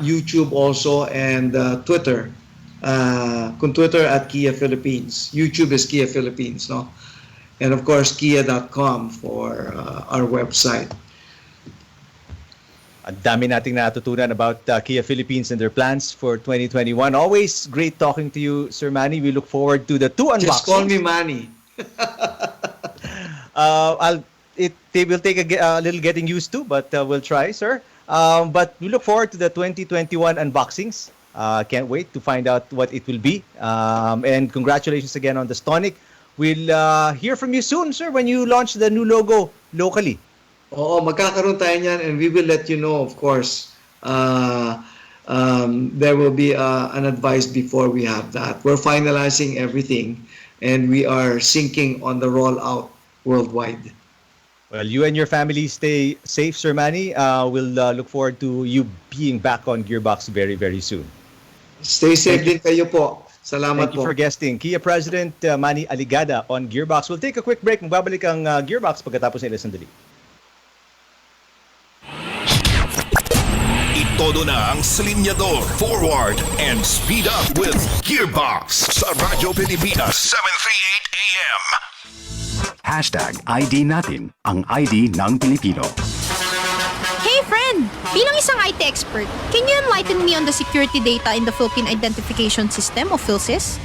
YouTube also, and Twitter. Kung Twitter at Kia Philippines. YouTube is Kia Philippines, no? And of course, kia.com for our website. Ang dami nating natutunan about Kia Philippines and their plans for 2021. Always great talking to you, Sir Manny. We look forward to the 2 unboxings. Just call me Manny. They will take a little getting used to, but we'll try, sir. But we look forward to the 2021 unboxings. Can't wait to find out what it will be. And congratulations again on the Stonic. We'll hear from you soon, sir, when you launch the new logo locally. Oo, magkakaroon tayo niyan and we will let you know, of course. There will be an advice before we have that. We're finalizing everything and we are syncing on the rollout worldwide. Well, you and your family stay safe, Sir Manny. We'll look forward to you being back on Gearbox very, very soon. Stay safe din kayo po. Salamat Thank you po. for guesting. Kia President Manny Aligada on Gearbox. We'll take a quick break. Magbabalik ang Gearbox pagkatapos ng ilang sandali. Itodo na ang silinyador, forward, and speed up with Gearbox sa Radyo Pilipinas 738 AM. #ID natin ang ID ng Pilipino. Hey friend! Bilang isang IT expert, can you enlighten me on the security data in the Philippine Identification System o PhilSys?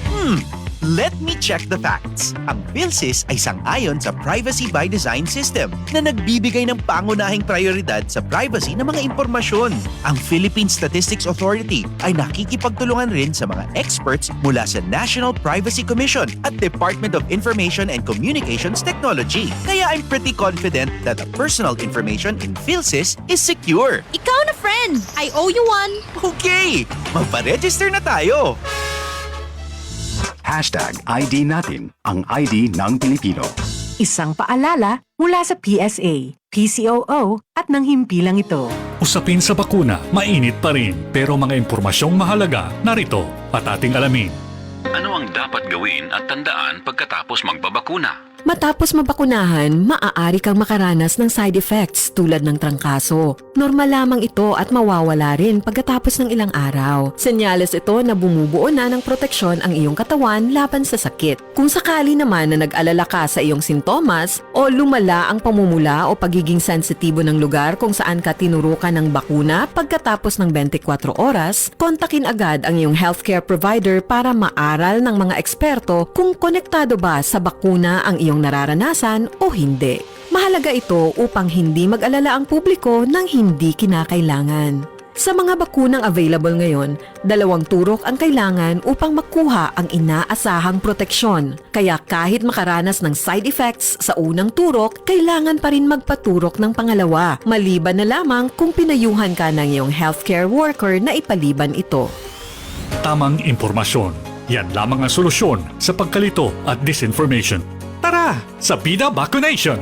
Let me check the facts. Ang PhilSys ay sang-ayon sa Privacy by Design system na nagbibigay ng pangunahing prioridad sa privacy ng mga impormasyon. Ang Philippine Statistics Authority ay nakikipagtulungan rin sa mga experts mula sa National Privacy Commission at Department of Information and Communications Technology. Kaya I'm pretty confident that the personal information in PhilSys is secure. Ikaw na friend! I owe you one! Okay! Magpa-register na tayo! #ID natin ang ID ng Pilipino. Isang paalala mula sa PSA, PCOO at ng himpilang ito. Usapin sa bakuna, mainit pa rin. Pero mga impormasyong mahalaga, narito at ating alamin. Ano ang dapat gawin at tandaan pagkatapos magbabakuna? Matapos mabakunahan, maaari kang makaranas ng side effects tulad ng trangkaso. Normal lamang ito at mawawala rin pagkatapos ng ilang araw. Senyales ito na bumubuo na ng proteksyon ang iyong katawan laban sa sakit. Kung sakali naman na nag-alala ka sa iyong sintomas o lumala ang pamumula o pagiging sensitibo ng lugar kung saan ka tinurukan ng bakuna pagkatapos ng 24 oras, kontakin agad ang iyong healthcare provider para maaral ng mga eksperto kung konektado ba sa bakuna ang iyong nararanasan o hindi. Mahalaga ito upang hindi mag-alala ang publiko ng hindi kinakailangan. Sa mga bakunang available ngayon, 2 turok ang kailangan upang makuha ang inaasahang proteksyon. Kaya kahit makaranas ng side effects sa unang turok, kailangan pa rin magpaturok ng pangalawa, maliban na lamang kung pinayuhan ka ng iyong healthcare worker na ipaliban ito. Tamang impormasyon. Yan lamang ang solusyon sa pagkalito at disinformation. Tara sa Bida Vaccination!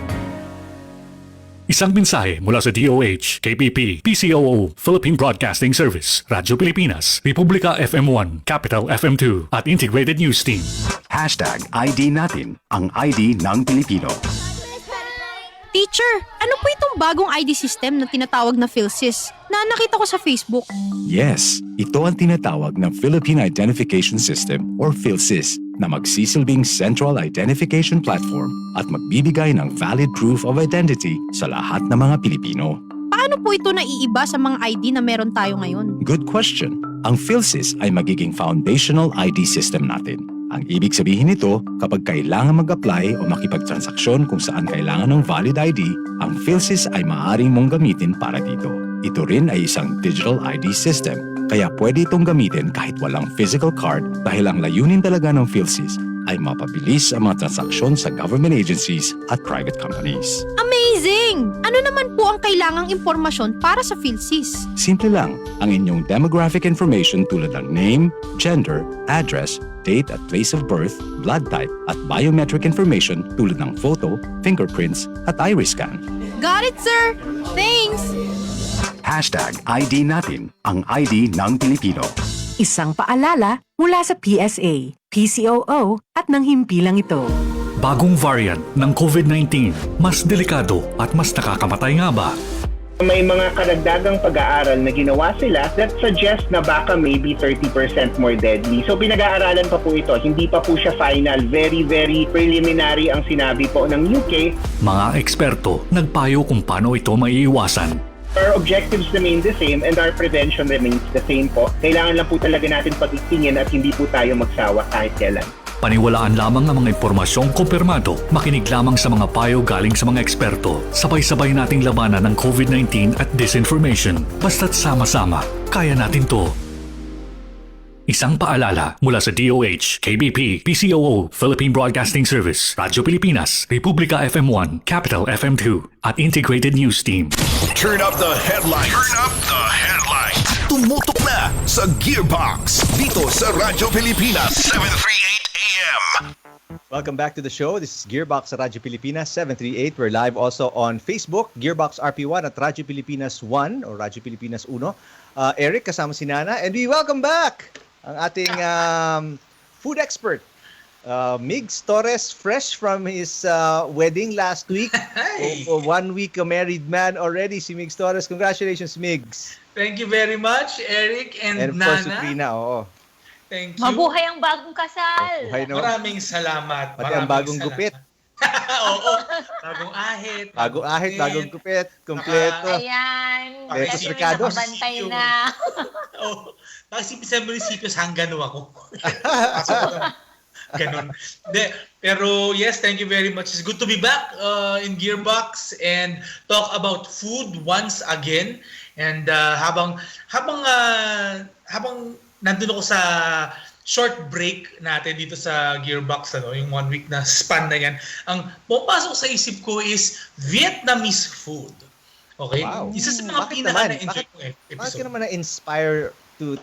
Isang mensahe mula sa DOH, KBP, PCOO, Philippine Broadcasting Service, Radyo Pilipinas, Republika FM1, Capital FM2 at Integrated News Team. #ID natin ang ID ng Pilipino. Teacher, ano po itong bagong ID system na tinatawag na PhilSys na nakita ko sa Facebook? Yes, ito ang tinatawag na Philippine Identification System or PhilSys na magsisilbing Central Identification Platform at magbibigay ng valid proof of identity sa lahat ng mga Pilipino. Paano po ito naiiba sa mga ID na meron tayo ngayon? Good question. Ang PhilSys ay magiging foundational ID system natin. Ang ibig sabihin nito, kapag kailangan mag-apply o makipagtransaksyon kung saan kailangan ng valid ID, ang PhilSys ay maaaring mong gamitin para dito. Ito rin ay isang digital ID system, kaya pwede itong gamitin kahit walang physical card dahil ang layunin talaga ng PhilSys ay mapabilis ang mga transaksyon sa government agencies at private companies. Amazing! Ano naman po ang kailangang impormasyon para sa PhilSys? Simple lang, ang inyong demographic information tulad ng name, gender, address, date at place of birth, blood type, at biometric information tulad ng photo, fingerprints, at iris scan. Got it, sir! Thanks! #ID natin ang ID ng Pilipino. Isang paalala mula sa PSA, PCOO at ng himpilang ito. Bagong variant ng COVID-19, mas delikado at mas nakakamatay nga ba? May mga karagdagang pag-aaral na ginawa sila that suggest na baka maybe 30% more deadly. So pinag-aaralan pa po ito. Hindi pa po siya final. Very, very preliminary ang sinabi po ng UK. Mga eksperto nagpayo kung paano ito maiiwasan. Our objectives remain the same and our prevention remains the same po. Kailangan lang po talaga natin pag-itingin at hindi po tayo magsawa kahit kailan. Paniwalaan lamang ang mga impormasyong kumpirmado. Makinig lamang sa mga payo galing sa mga eksperto. Sabay-sabay nating labanan ng COVID-19 at disinformation. Basta't sama-sama, kaya natin to. Isang paalala mula sa DOH, KBP, PCOO, Philippine Broadcasting Service, Radyo Pilipinas, Republika FM1, Capital FM2 at Integrated News Team. Turn up the headlines. Turn up the headlines. Tumutok na sa Gearbox dito sa Radyo Pilipinas 738 AM. Welcome back to the show. This is Gearbox sa Radyo Pilipinas 738. We're live also on Facebook, Gearbox RP1 at Radyo Pilipinas 1 or Radyo Pilipinas 1. Eric kasama si Nana, and we welcome back ang ating food expert, Migs Torres, fresh from his wedding last week. For 1 week a married man already, si Migs Torres. Congratulations, Migs. Thank you very much, Eric and of course, Nana. Sabrina, oo. Thank you. Mabuhay ang bagong kasal. Maraming salamat. Pati ang bagong gupit. Oo, bagong ahit. Bagong ahit, bagong gupit, kompleto. Ayan. Letos Kasi may Ricardos. nakabantay na. Oh, kasi sa municipios hanggang ako. Ganun. Pero yes, thank you very much. It's good to be back in Gearbox and talk about food once again. And habang nandun ako sa short break natin dito sa Gearbox, yung 1 week na span na yan, ang pumapasok sa isip ko is Vietnamese food. Okay? Wow. Isa sa mga pinaka-na-enjoy ko episode. Bakit ka naman na-inspire to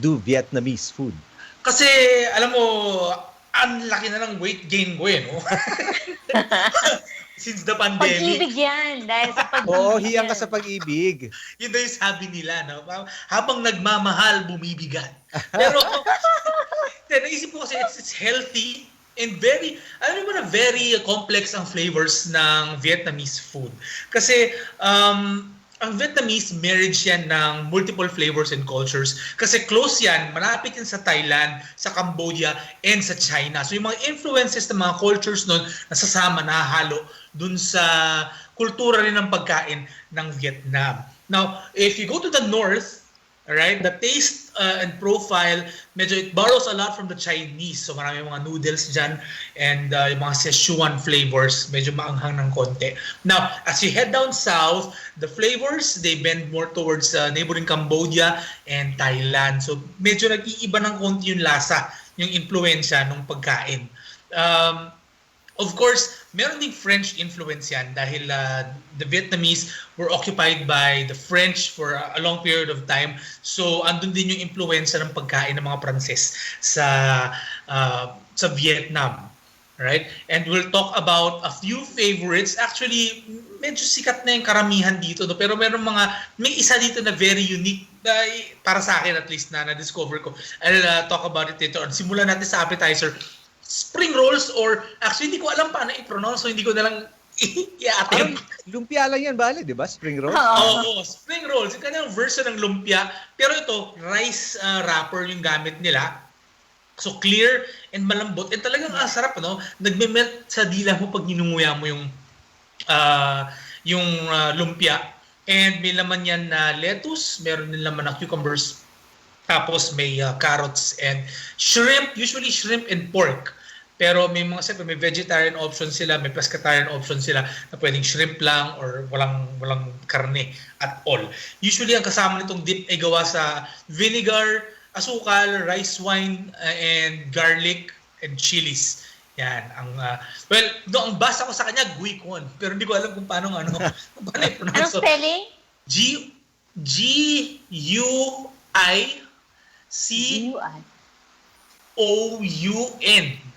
do Vietnamese food? Kasi, alam mo, ang laki na ng weight gain ko no? Since the pandemic. Pag-ibig yan. Dahil sa pag-ibig. Oo, hiyang ka sa pag-ibig. Yun na yung sabi nila, no? Habang nagmamahal, bumibigat. Pero, naisip ko kasi it's healthy, And alam mo na very complex ang flavors ng Vietnamese food. Kasi ang Vietnamese marriage yan ng multiple flavors and cultures. Kasi close yan, malapit yan sa Thailand, sa Cambodia, and sa China. So yung mga influences ng mga cultures nun, nasasama, nahahalo dun sa kultura rin ng pagkain ng Vietnam. Now, if you go to the north, alright, the taste and profile, medyo it borrows a lot from the Chinese. So marami mga noodles dyan and yung mga Szechuan flavors, medyo maanghang ng konti. Now, as you head down south, the flavors, they bend more towards neighboring Cambodia and Thailand. So medyo nag-iiba ng konti yung lasa, yung impluensya ng pagkain. Of course, meron ding French influence yan dahil the Vietnamese were occupied by the French for a long period of time. So, andun din yung influensya ng pagkain ng mga Pranses sa Vietnam. Right? And we'll talk about a few favorites. Actually, medyo sikat na yung karamihan dito. No? Pero may isa dito na very unique para sa akin at least na na-discover ko. I'll talk about it later on. Simulan natin sa appetizer. Spring rolls or actually hindi ko alam paano i-pronounce so hindi ko na lang i-attempt. Lumpia lang yan, bale, di ba? Spring rolls? Oo, spring rolls. Yung kanyang version ng lumpia. Pero ito, rice wrapper yung gamit nila. So clear and malambot. And talagang sarap, no? Nagme-melt sa dila mo pag ninunguya mo yung lumpia. And may laman yan na lettuce, meron din laman na cucumbers. Tapos may carrots and shrimp, usually shrimp and pork. Pero may may vegetarian option sila, may pescatarian option sila na pwedeng shrimp lang or walang karne at all. Usually ang kasama nitong dip ay gawa sa vinegar, asukal, rice wine, and garlic and chilies. Yan ang basa ko sa kanya guicon, pero hindi ko alam kung paano i-pronounce. Anong spelling? Guicoun. O C-U-O-N.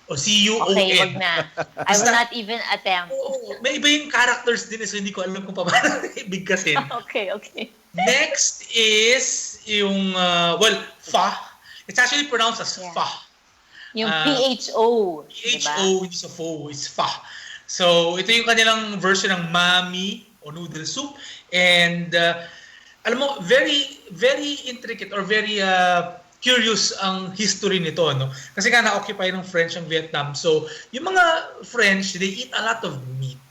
Okay, wag na. I will not even attempt. May iba yung characters din so hindi ko alam kung paano ibigkasin. Okay. Next is yung, pho. It's actually pronounced as pho. Yung PHO. PHO, hindi sa pho, it's pho. So, ito yung kanilang version ng mami o noodle soup. And, alam mo, very, very intricate or very curious ang history nito, no? Kasi na-occupy ng French ang Vietnam. So, yung mga French, they eat a lot of meat.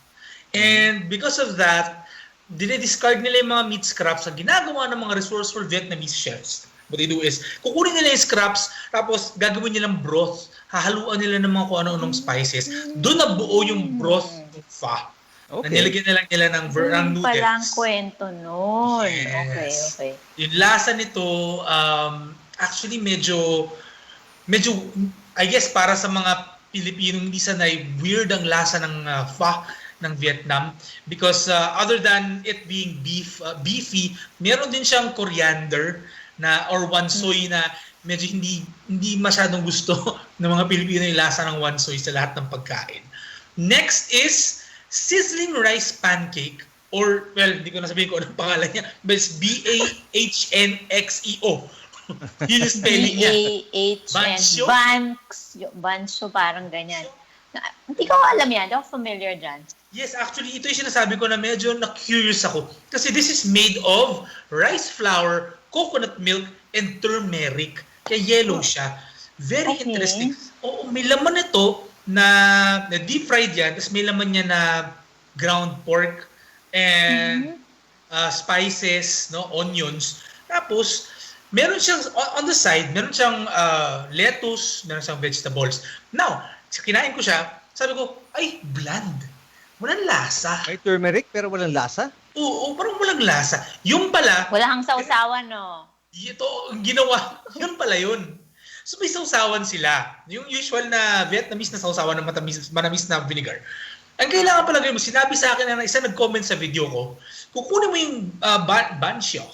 And because of that, dinidiscard nila yung mga meat scraps na ginagawa ng mga resourceful Vietnamese chefs. What they do is, kukunin nila yung scraps, tapos gagawin nilang broth, hahaluan nila ng mga kung ano-anong spices. Doon na buo yung broth ng pho. Okay. Nilagyan na lang nila ng noodles. Palang kwento nun. Yes. Okay. Yung lasa nito, actually medyo I guess para sa mga Pilipino hindi sanay, weird ang lasa ng pho ng Vietnam because other than it being beefy, meron din siyang coriander or wansoy na medyo hindi masyadong gusto ng mga Pilipino yung lasa ng wansoy sa lahat ng pagkain. Next is sizzling rice pancake or hindi ko na sabihin ko anong pangalan niya, but it's BAHNXEO. Yun yung spelling niya. Bansyo? Bansyo, parang ganyan. Hindi ko alam yan. Hindi ako familiar dyan. Yes, actually, ito yung sinasabi ko na medyo na-curious ako. Kasi this is made of rice flour, coconut milk, and turmeric. Kaya yellow siya. Very interesting. Oo, may laman ito na deep-fried yan. Tapos may laman niya na ground pork and spices, onions. Tapos, meron siyang, on the side, meron siyang lettuce, meron siyang vegetables. Now, kinain ko siya, sabi ko, ay, bland. Walang lasa. May turmeric pero walang lasa? Oo, parang walang lasa. Yung pala... Wala kang sausawan, no? Ito, ginawa, yun pala yun. So may sausawan sila. Yung usual na Vietnamese na sausawan ng manamis na vinegar. Ang kailangan pala gawin mo, sinabi sa akin na isa nag-comment sa video ko, kukunin mo yung bansyo,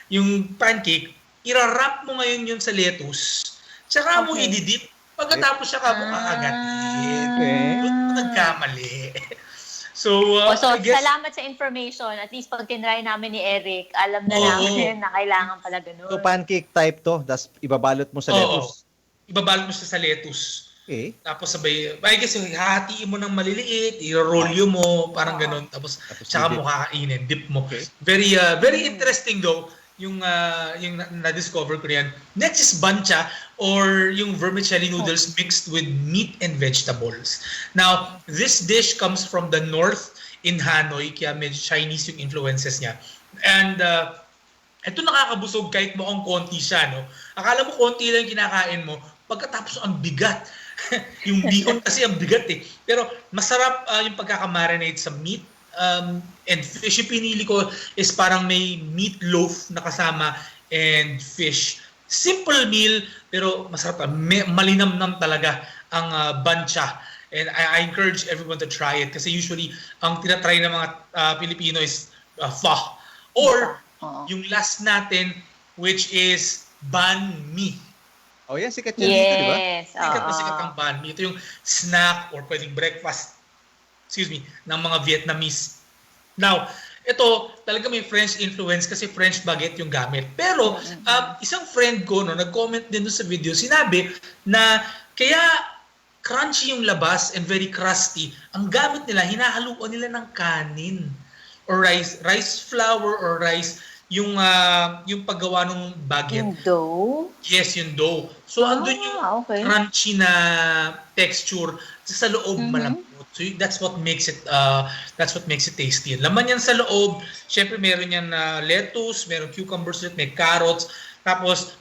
yung pancake, irarap mo ngayon yun sa lettuce, tsaka mo i-dip, pagkatapos siya ka mo kakagatin. Doon mo nagkamali. So, I guess, salamat sa information. At least pag tinry namin ni Eric, alam na namin na kailangan pala ganun. So, pancake type to, tapos ibabalot mo sa lettuce? Ibabalot mo siya sa lettuce. Okay. Tapos sabay, I guess hahatiin mo ng maliliit, i-roll mo, parang ganun. Tapos tsaka mo kakainin, dip mo. Okay. Very interesting though, yung na-discover ko yan. Next is bancha or yung vermicelli noodles mixed with meat and vegetables. Now, this dish comes from the north in Hanoi, kaya medyo Chinese yung influences niya. And ito nakakabusog kahit mukhang konti siya, no? Akala mo konti lang kinakain mo, pagkatapos ang bigat. Yung bihon kasi ang bigat eh. Pero masarap yung pagkakamarinate sa meat and fish. Yung pinili ko is parang may meatloaf na kasama and fish. Simple meal, pero masarap. Malinamnam talaga ang bancha. And I encourage everyone to try it kasi usually ang tinatry ng mga Pilipino is pho. Or yung last natin, which is banh mi. Oh, yan, sikat yan dito, di ba? Sikat ang banh mi. Ito yung snack or pwedeng breakfast, ng mga Vietnamese. Now, ito talaga may French influence kasi French baguette yung gamit. Pero, isang friend ko, no, nag-comment din doon sa video, sinabi na kaya crunchy yung labas and very crusty, ang gamit nila, hinahaluan nila ng kanin or rice flour or rice, yung paggawa ng baguette. Yung dough? Yes, yung dough. So, andun yung crunchy na texture sa loob malambot. So, that's what makes it tasty. Laman yan sa loob. Syempre, meron yan lettuce, meron cucumbers, may carrots. Tapos,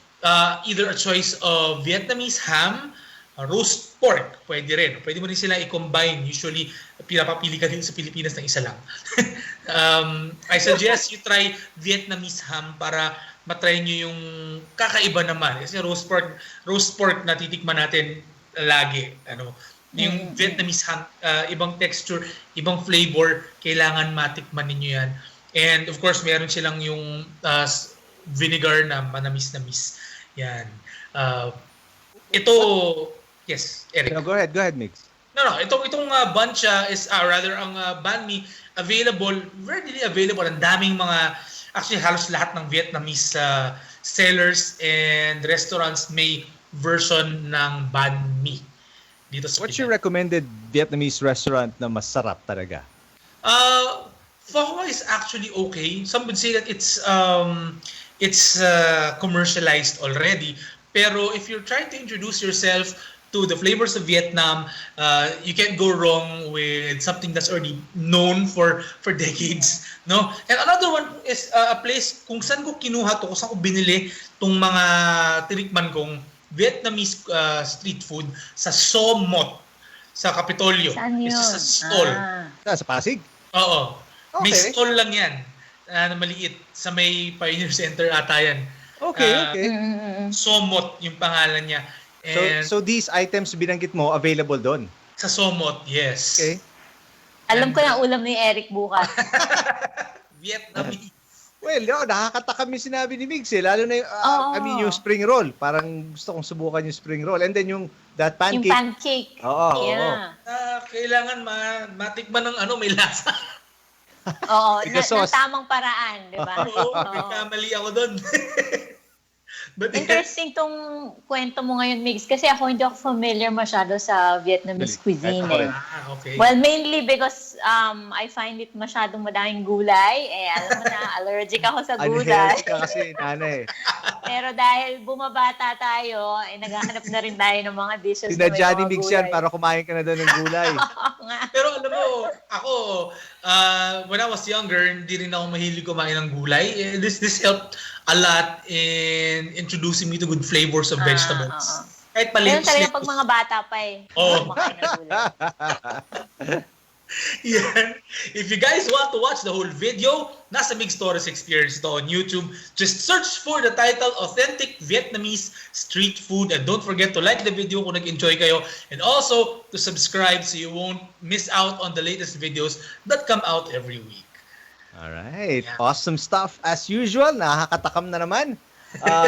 either a choice of Vietnamese ham, roast pork, pwede rin. Pwede mo rin sila i-combine. Usually, pinapapili ka din sa Pilipinas ng isa lang. I suggest you try Vietnamese ham para matry nyo yung kakaiba naman. Kasi roast pork na titikman natin lagi. Yung Vietnamese ham, ibang texture, ibang flavor, kailangan matikman ninyo yan. And of course, meron silang yung vinegar na manamis-namis. Yan. Ito, yes, Eric. No, go ahead, Mix. No, itong bancha is rather ang banh mi readily available. Ang daming actually halos lahat ng Vietnamese sellers and restaurants may version ng banh mi dito sa What's your recommended Vietnamese restaurant na masarap talaga? Pho is actually okay. Some would say that it's commercialized already. Pero if you're trying to introduce yourself to the flavors of Vietnam, you can't go wrong with something that's already known for decades, no? And another one is a place kung saan ko kinuha to, kung saan ko binili tong mga tinikman kong Vietnamese street food sa So Mot sa Kapitolyo. Saan yun? It's just a stall. Sa Pasig? Oo. Okay. May stall lang yan na maliit sa may Pioneer Center ata yan. Okay. Somot yung pangalan niya. And So these items binanggit mo, available doon? sa Somot, yes. Okay. Alam ko na ulam ni Eric bukas. Vietnamese. Well, nakakatakam yung sinabi ni Migs eh. Lalo na yung, yung spring roll. Parang gusto kong subukan yung spring roll. And then that pancake. Yung pancake. Oo. Kailangan matikman ng may lasa. Oo, Because ng tamang paraan, di ba? Oo, nagkamali ako doon. But Interesting tong kwento mo ngayon, Migs, kasi ako hindi ako familiar masyado sa Vietnamese cuisine. Okay. Well, mainly because I find it masyadong madaming gulay. Alam mo na, allergic ako sa gulay. Unhealthy ka kasi, nanay. Pero dahil bumabata tayo, naghahanap na rin tayo ng mga dishes Sina na may Johnny mga Migs gulay. yan para kumain ka na doon ng gulay. Pero alam mo, ako, when I was younger, hindi rin ako mahilig kumain ng gulay. This helped a lot in introducing me to good flavors of vegetables. Kahit Ganun talaga pag mga bata pa eh. Oh. Kumakain ng gulay. Yan. If you guys want to watch the whole video, nasa Migs Torres Experience ito on YouTube. Just search for the title, Authentic Vietnamese Street Food. And don't forget to like the video kung nag-enjoy kayo. And also to subscribe so you won't miss out on the latest videos that come out every week. Alright. Awesome stuff. As usual, nakakatakam na naman.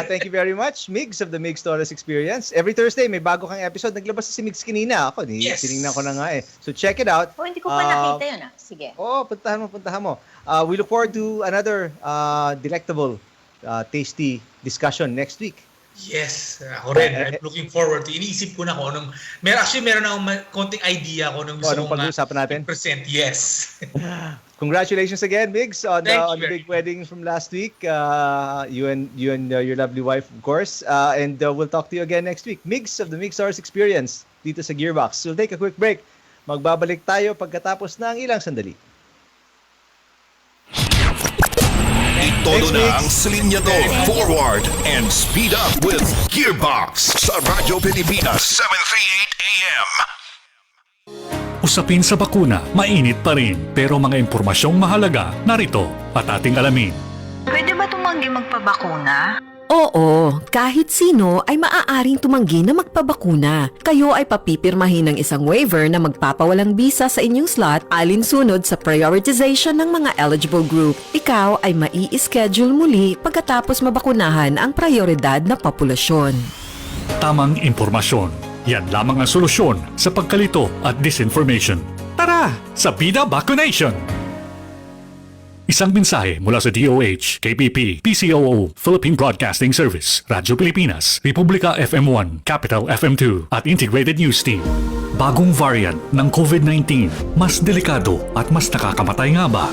Thank you very much, Migs of the Migs Torres Experience. Every Thursday, may bago kang episode. Naglabas si Migs kanina. Ako, tinignan ko na nga eh. So check it out. Hindi ko pa nakita yun ah. Sige. Puntahan mo. We look forward to another delectable, tasty discussion next week. Yes, ako rin. I'm looking forward to. Iniisip ko na kung anong... Meron akong konting idea kung anong gusto anong pag-uusapan natin? present. Yes. Congratulations again, Migs, on Thank the you. big wedding from last week. You and your lovely wife, of course. And we'll talk to you again next week. Migs of the Migstars Experience dito sa Gearbox. We'll take a quick break. Magbabalik tayo pagkatapos ng ilang sandali. Todo na ang silinyador, forward, and speed up with Gearbox sa Radyo Pilipinas, 738 AM. Usapin sa bakuna, mainit pa rin. Pero mga impormasyong mahalaga, narito at ating alamin. Pwede ba tumanggi magpabakuna? Oo, kahit sino ay maaaring tumanggi na magpabakuna. Kayo ay papipirmahin ng isang waiver na magpapawalang bisa sa inyong slot alinsunod sa prioritization ng mga eligible group. Ikaw ay mai-schedule muli pagkatapos mabakunahan ang prioridad na populasyon. Tamang impormasyon. Yan lamang ang solusyon sa pagkalito at disinformation. Tara, sa Bida Vaccination! Isang mensahe mula sa DOH, KBP, PCOO, Philippine Broadcasting Service, Radyo Pilipinas, Republika FM1, Capital FM2, at Integrated News Team. Bagong variant ng COVID-19, mas delikado at mas nakakamatay nga ba?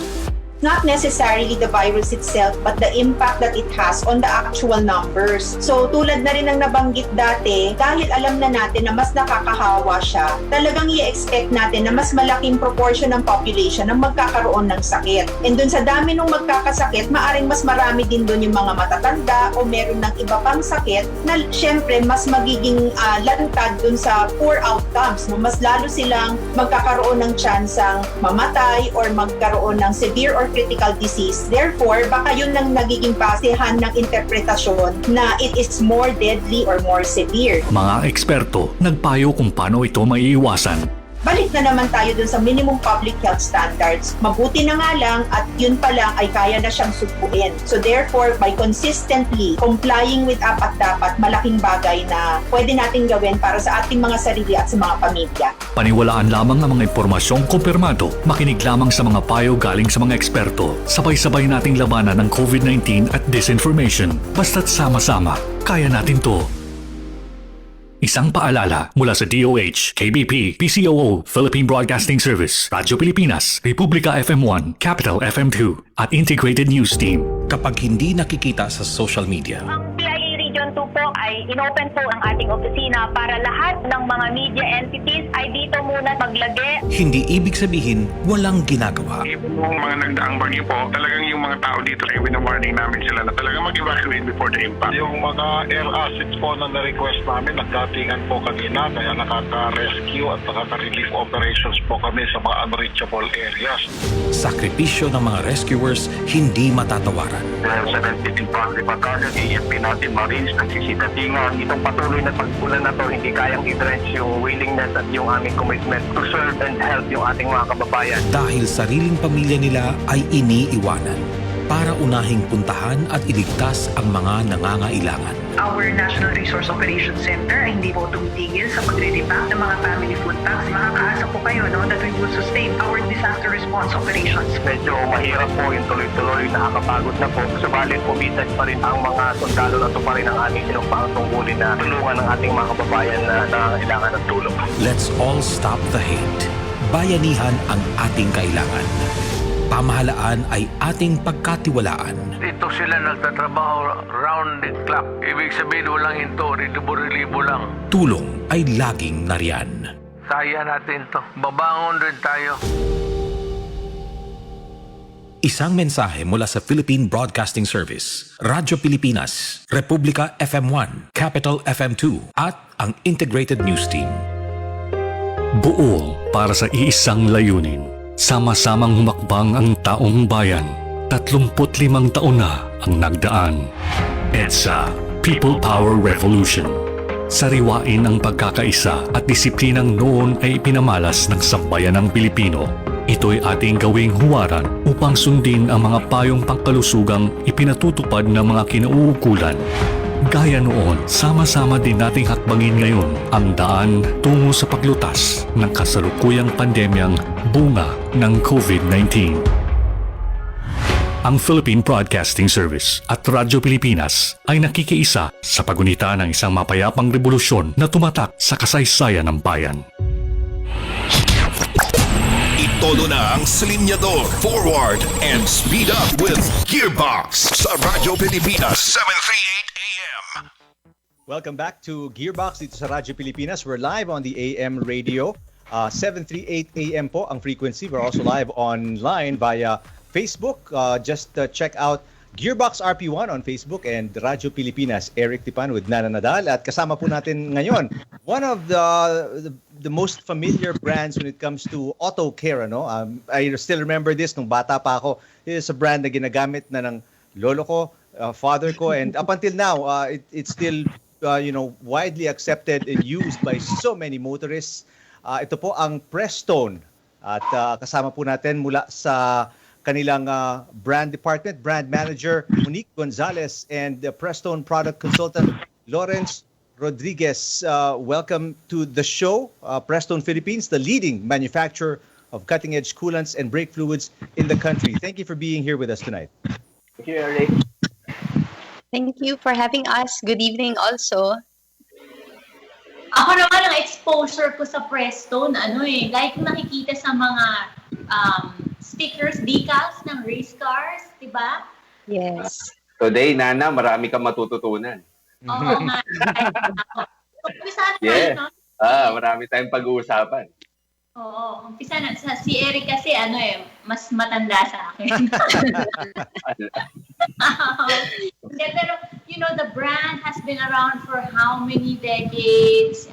Not necessarily the virus itself, but the impact that it has on the actual numbers. So tulad na rin ng nabanggit dati, dahil alam na natin na mas nakakahawa siya, talagang i-expect natin na mas malaking proportion ng population ang magkakaroon ng sakit. And dun sa dami ng magkakasakit, maaring mas marami din dun yung mga matatanda o meron ng iba pang sakit na syempre mas magiging lantad dun sa poor outcomes. No? Mas lalo silang magkakaroon ng tsansang mamatay or magkaroon ng severe or critical disease. Therefore, baka yun ang nagiging basehan ng interpretasyon na it is more deadly or more severe. Mga eksperto, nagpayo kung paano ito maiiwasan. Balik na naman tayo dun sa minimum public health standards. Mabuti na nga lang at yun pa lang ay kaya na siyang sukuin. So therefore, by consistently complying with dapat, malaking bagay na pwede natin gawin para sa ating mga sarili at sa mga pamilya. Paniwalaan lamang ang mga impormasyong kumpirmado. Makinig lamang sa mga payo galing sa mga eksperto. Sabay-sabay nating labanan ng COVID-19 at disinformation. Basta't sama-sama, kaya natin to. Isang paalala mula sa DOH, KBP, PCOO, Philippine Broadcasting Service, Radyo Pilipinas, Republika FM1, Capital FM2, at Integrated News Team. Kapag hindi nakikita sa social media, Region 2 po ay inopen po ang ating opisina para lahat ng mga media entities ay dito muna maglagay. hindi ibig sabihin walang ginagawa. Yung mga nagdaang bagyo po, talagang yung mga tao dito ay winawarning namin sila na talagang mag-evacuate before the impact. Yung mga air assets po na na-request namin, nagdatingan po kanina, kaya nakaka-rescue at nakaka-relief operations po kami sa mga unreachable areas. Sakripisyo ng mga rescuers hindi matatawaran. Dahil sa nagtitipag, ipagkasan, EFP natin, Marines, nagsisitatingan. Itong patuloy na pagpulan na to, hindi kayang i-drench yung willingness at yung aming commitment to serve and help yung ating mga kababayan. Dahil sariling pamilya nila ay iniiwanan para unahing puntahan at iligtas ang mga nangangailangan. Our National Resource Operations Center ay hindi po tumitigil sa pagre-repack ng mga family food packs. Makakaasa po kayo that we will sustain our disaster response operations. Medyo mahirap po yung tuloy-tuloy, nakakapagod na po. Subalit pumitas pa rin ang mga sundalo na ito pa rin ang aming sinumpang tungkulin na tulungan ng ating mga kababayan na nangangailangan ng tulong. Let's all stop the hate. Bayanihan ang ating kailangan. Pamahalaan ay ating pagkatiwalaan. Ito sila nagtatrabaho round the clock. Ibig sabihin walang hinto, relibo lang. Tulong ay laging nariyan. Kaya natin to. Babangon rin tayo. Isang mensahe mula sa Philippine Broadcasting Service, Radyo Pilipinas, Republika FM1, Capital FM2, at ang Integrated News Team. Buo para sa iisang layunin. Sama-samang humakbang ang taong bayan. 35 taon na ang nagdaan. EDSA, People Power Revolution. Sariwain ang pagkakaisa at disiplinang noon ay ipinamalas ng sambayanang Pilipino. Ito'y ating gawing huwaran upang sundin ang mga payong pangkalusugang ipinatutupad ng mga kinauukulan. Gaya noon, sama-sama din nating hakbangin ngayon ang daan tungo sa paglutas ng kasalukuyang pandemyang bunga ng COVID-19. Ang Philippine Broadcasting Service at Radyo Pilipinas ay nakikiisa sa pagunita ng isang mapayapang revolusyon na tumatak sa kasaysayan ng bayan. Itodo na ang silinyador, forward, and speed up with Gearbox sa Radyo Pilipinas 738 AM. Welcome back to Gearbox dito sa Radyo Pilipinas. We're live on the AM radio. 738 AM po ang frequency. We're also live online via Facebook. Just check out Gearbox RP1 on Facebook and Radyo Pilipinas. Eric Tipan with Nana Nadal. At kasama po natin ngayon, one of the most familiar brands when it comes to auto care. Ano? I still remember this nung bata pa ako. This is a brand na ginagamit na ng lolo ko, father ko, and up until now, it's still widely accepted and used by so many motorists. Ito po ang Prestone. At kasama po natin mula sa kanilang brand department, brand manager Monique Gonzalez and the Prestone product consultant Lawrence Rodriguez. Welcome to the show. Prestone Philippines, the leading manufacturer of cutting-edge coolants and brake fluids in the country. Thank you for being here with us tonight. Thank you, Eric. Thank you for having us. Good evening also. Ako naman ang exposure ko sa Prestone, like nakikita sa mga stickers, decals ng race cars, di ba? Yes. Today, Nana, marami kang matututunan. Oo nga. Umpisa na Yeah. no? Marami tayong pag-uusapan. Oo, umpisa na. Si Eric kasi, mas matanda sa akin. Pero, the brand has been around for how many decades?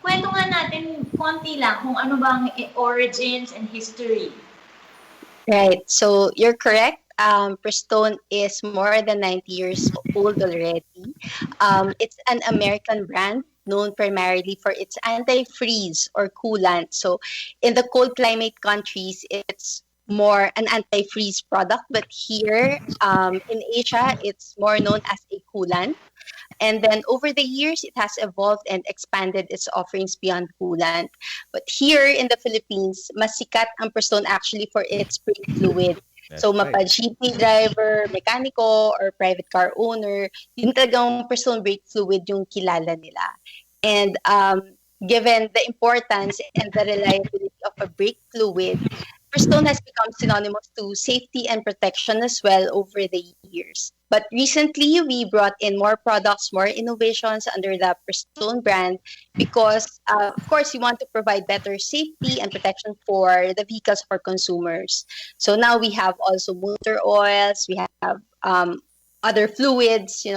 Kwento nga natin konti lang kung ano bang origins and history. Right. So you're correct. Prestone is more than 90 years old already. It's an American brand known primarily for its anti-freeze or coolant. So in the cold climate countries, it's more an anti-freeze product. But here in Asia, it's more known as a coolant. And then over the years, it has evolved and expanded its offerings beyond coolant. But here in the Philippines, mas sikat ang Prestone actually for its brake fluid. So mapa-jeepney driver, mekaniko, or private car owner, yung talagang Prestone brake fluid yung kilala nila. And given the importance and the reliability of a brake fluid, Prestone has become synonymous to safety and protection as well over the years. But recently, we brought in more products, more innovations under the Prestone brand because, of course, we want to provide better safety and protection for the vehicles for consumers. So now we have also motor oils, we have other fluids,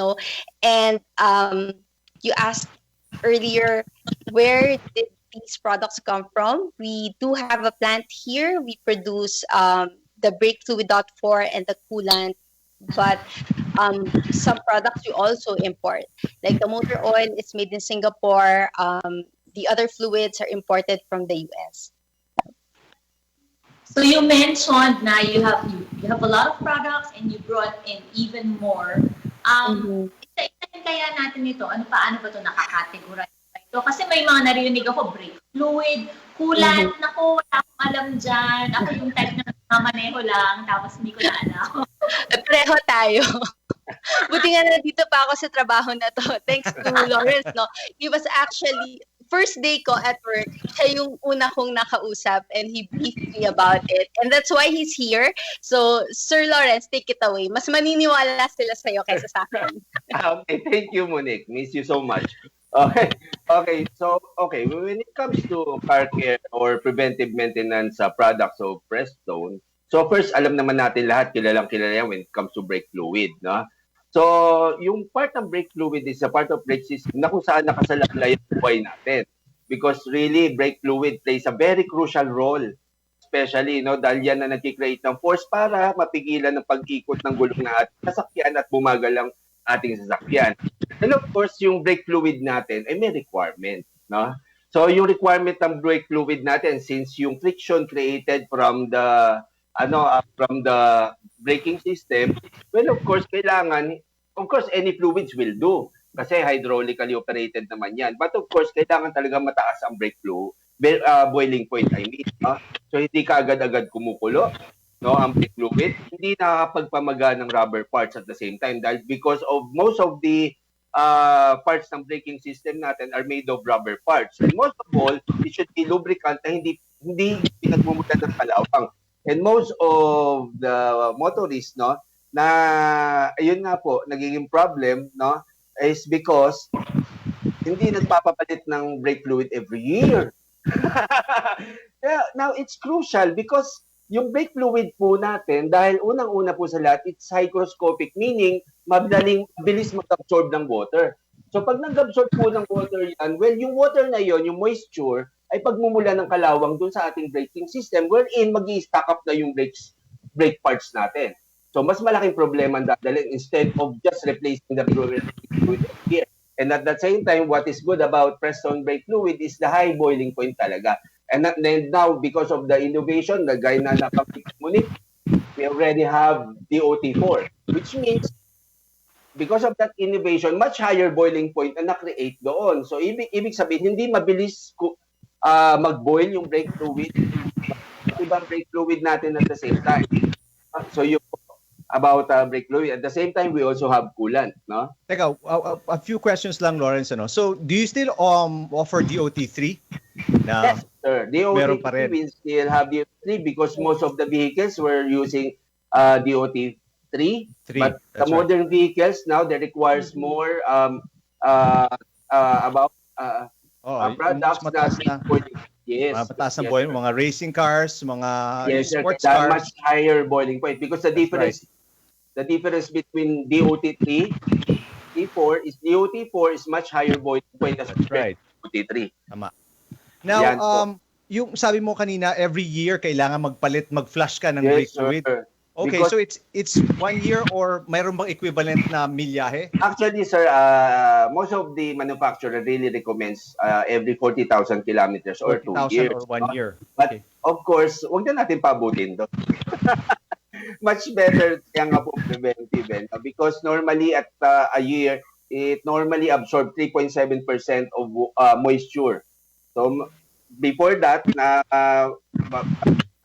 and you asked earlier, where did these products come from? We do have a plant here. We produce the brake fluid .4 and the coolant, but some products we also import. Like the motor oil is made in Singapore. The other fluids are imported from the US. So you mentioned na you have a lot of products and you brought in even more. Isa-isa kaya natin ito, paano ba ito nakakategorize? Kasi may mga narinig ako, brake fluid, coolant, naku, wala akong alam dyan. Ako yung type na nagmamaneho lang, tapos hindi ko na alam. Pareho tayo. Buti nga nandito pa ako sa trabaho na to. Thanks to Lawrence, no? He was actually, first day ko at work, siya yung una kong nakausap and he briefed me about it. And that's why he's here. So, Sir Lawrence, take it away. Mas maniniwala sila sa'yo kaysa sa akin. Okay, thank you, Monique. Miss you so much. So when it comes to car care or preventive maintenance products of Prestone, so first, alam naman natin lahat, kilalang-kilala yan when it comes to brake fluid, no? So, yung part ng brake fluid is a part of brake system na kung saan nakasalalay ang buhay natin. Because really, brake fluid plays a very crucial role, especially, dahil yan na nag-create ng force para mapigilan ng pag-ikot ng gulong na ating sasakyan at bumagal ang ating sasakyan. And of course, yung brake fluid natin ay may requirement, no? So yung requirement ng brake fluid natin, since yung friction created from the braking system, well, of course, any fluids will do kasi hydraulically operated naman yan. But of course, kailangan talaga mataas ang brake fluid, boiling point, no? So hindi ka agad-agad kumukulo. no, ang brake fluid, hindi nakakapagpamaga ng rubber parts at the same time dahil because of most of the parts ng braking system natin are made of rubber parts. And most of all, it should be lubricant na hindi pinagmumulan ng kalawang. And most of the motorists, no, na ayun nga po, nagiging problem, no, is because hindi nagpapapalit ng brake fluid every year. Now, it's crucial because yung brake fluid po natin, dahil unang-una po sa lahat, it's hygroscopic, meaning mabilis mag-absorb ng water. So pag nag-absorb po ng water yan, well, yung water na yon, yung moisture, ay pagmumula ng kalawang dun sa ating braking system wherein mag-i-stack up na yung brake parts natin. So mas malaking problema ang dadalhin instead of just replacing the fluid here. And at the same time, what is good about Prestone brake fluid is the high boiling point talaga. And then now, because of the innovation, the guy na Monique, we already have DOT4, which means because of that innovation, much higher boiling point na na-create doon. So ibig sabihin, hindi mabilis mag-boil yung brake fluid, ibang brake fluid natin at the same time. So yung about brake fluid. At the same time, we also have coolant, no? Teka, a few questions lang, Lawrence. Ano? So, do you still offer DOT3? Yes, sir. Meron pa DOT3, rin. we still have DOT3 because most of the vehicles were using DOT3. But the modern vehicles now, they requires more about products na yes, mataas na boiling, mga racing cars, mga sports cars. cars. Much higher boiling point because the difference between DOT3 T4 is much higher boiling point as DOT3. Tama. Now, yung sabi mo kanina, every year kailangan mag-flush ka ng brake fluid. Okay, because, so it's 1 year or mayroon bang equivalent na milyahe? Actually, sir, most of the manufacturer really recommends every 40,000 kilometers or 2 years. or 1 year. But of course, huwag na natin pabutin doon. Much better kaya nga po preventive. Because normally at a year, it normally absorbs 3.7% of moisture. So before that, na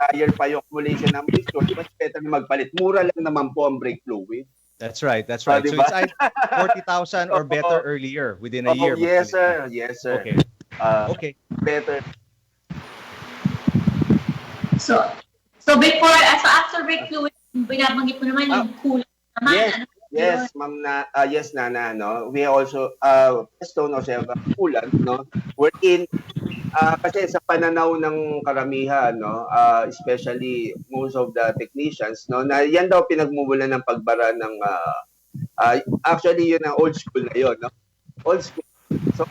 higher pa yung accumulation ng moisture, much better na magpalit. Mura lang naman po ang brake fluid. That's right. So diba? it's either 40,000 or better earlier, within a year. Yes, sir. Yes, sir. Okay. Okay. Better. So before, after brake fluid, binabanggit mo naman yung coolant naman. Yes, ma'am yes, Nana, no. We also Prestone also have coolant, no. We're in kasi sa pananaw ng karamihan, no, especially most of the technicians, no, na yan daw pinagmumulan ng pagbara ng actually yun ang old school na yun, no. Old school. So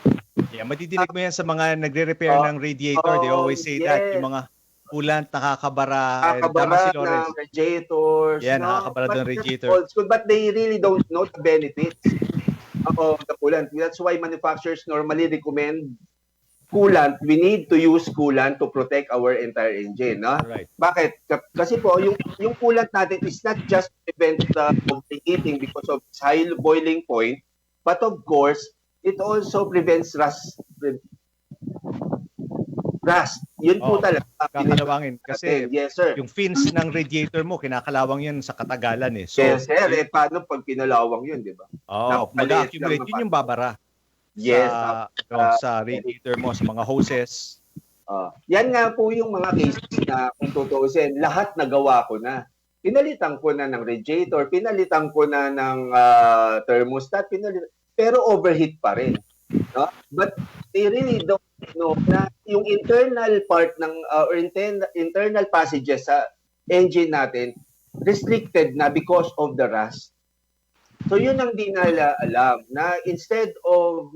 madidinig mo yan sa mga nagre-repair ng radiator. They always say that yung mga coolant nakakabara ng radiators. Yeah, nakakabara ng radiator. Old school, but they really don't know the benefits of the coolant. That's why manufacturers normally recommend coolant. We need to use coolant to protect our entire engine. No? Right. Bakit? Kasi po, yung coolant natin is not just to prevent the overheating because of its high boiling point, but of course, it also prevents rust. Yun po talaga. Kakalawangin. Kasi yes, sir. Yung fins ng radiator mo, kinakalawang yan sa katagalan eh. So, yes, sir. Paano pag pinalawang yun, di ba? Mag-accumulate. Yun yung babara. Yes. Sa radiator mo, sa mga hoses. Yan nga po yung mga cases na kung tutuusin, lahat nagawa ko na. Pinalitan ko na ng radiator, pinalitan ko na ng thermostat, pero overheat pa rin. No? But they really don't know na yung internal part ng or internal passages sa engine natin restricted na because of the rust. So yun ang di nila alam na instead of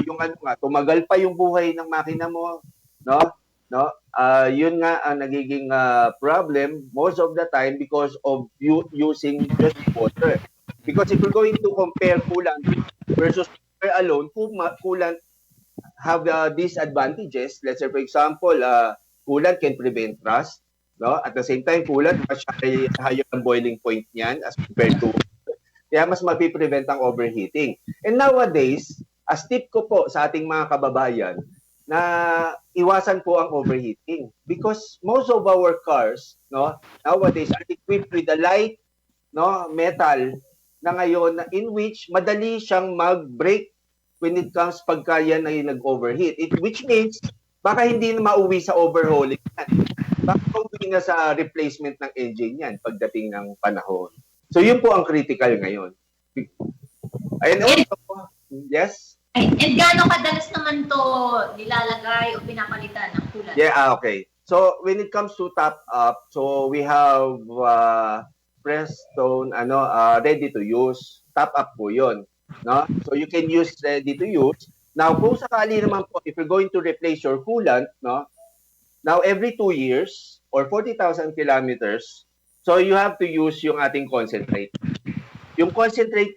yung tumagal pa yung buhay ng makina mo, yun nga ang nagiging problem most of the time because of you using just water. Because if you're going to compare coolant versus water alone, coolant have disadvantages. Let's say, for example, coolant can prevent rust. No? At the same time, coolant much higher ang boiling point niyan as compared to kaya mas mapiprevent ang overheating. And nowadays, as tip ko po sa ating mga kababayan, na iwasan po ang overheating because most of our cars nowadays are equipped with a light metal na ngayon in which madali siyang mag-break when it comes pagka yan ay nag-overheat. Which means baka hindi na mauwi sa overhauling yan. Baka mauwi na sa replacement ng engine yan pagdating ng panahon. So yun po ang critical ngayon. And also, yes? And gaano kadalas naman to nilalagay o pinapalitan ng kulan? Yeah, okay. So when it comes to top up, so we have Prestone ready to use. Top up po 'yon, no? So you can use ready to use. Now, kung sakali naman po if you're going to replace your coolant, no? Now every 2 years or 40,000 kilometers, so you have to use yung ating concentrate. Yung concentrate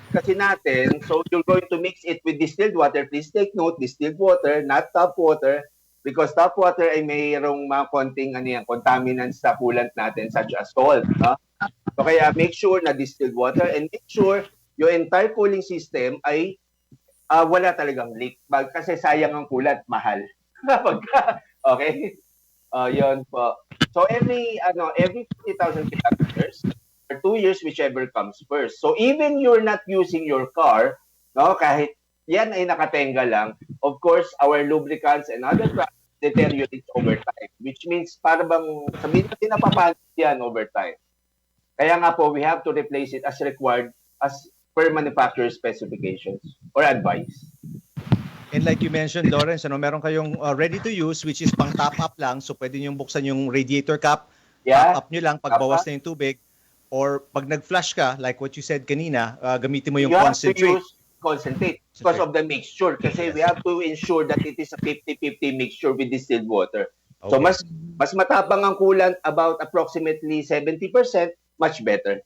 kasi natin, so you're going to mix it with distilled water. Please take note, distilled water, not tap water, because tap water ay mayroong mga konting contaminants sa coolant natin such as salt. No? So kaya make sure na distilled water and make sure your entire cooling system ay wala talagang leak. Kasi sayang ang coolant, mahal. Okay? Yun po. So every 40,000 kilometers, or 2 years, whichever comes first. So even you're not using your car, no, kahit yan ay nakatenga lang, of course, our lubricants and other products deteriorate over time, which means para bang sabihin natin napapalit yan over time. Kaya nga po, we have to replace it as required as per manufacturer specifications or advice. And like you mentioned, Lawrence, meron kayong ready to use which is pang top up lang. So pwede nyo buksan yung radiator cap, top up nyo lang, pagbawas na yung tubig. Or pag nag-flush ka, like what you said kanina, gamitin mo yung concentrate. You have to use concentrate because of the mixture. Kasi we have to ensure that it is a 50-50 mixture with distilled water. Okay. So mas matapang ang coolant, about approximately 70%, much better.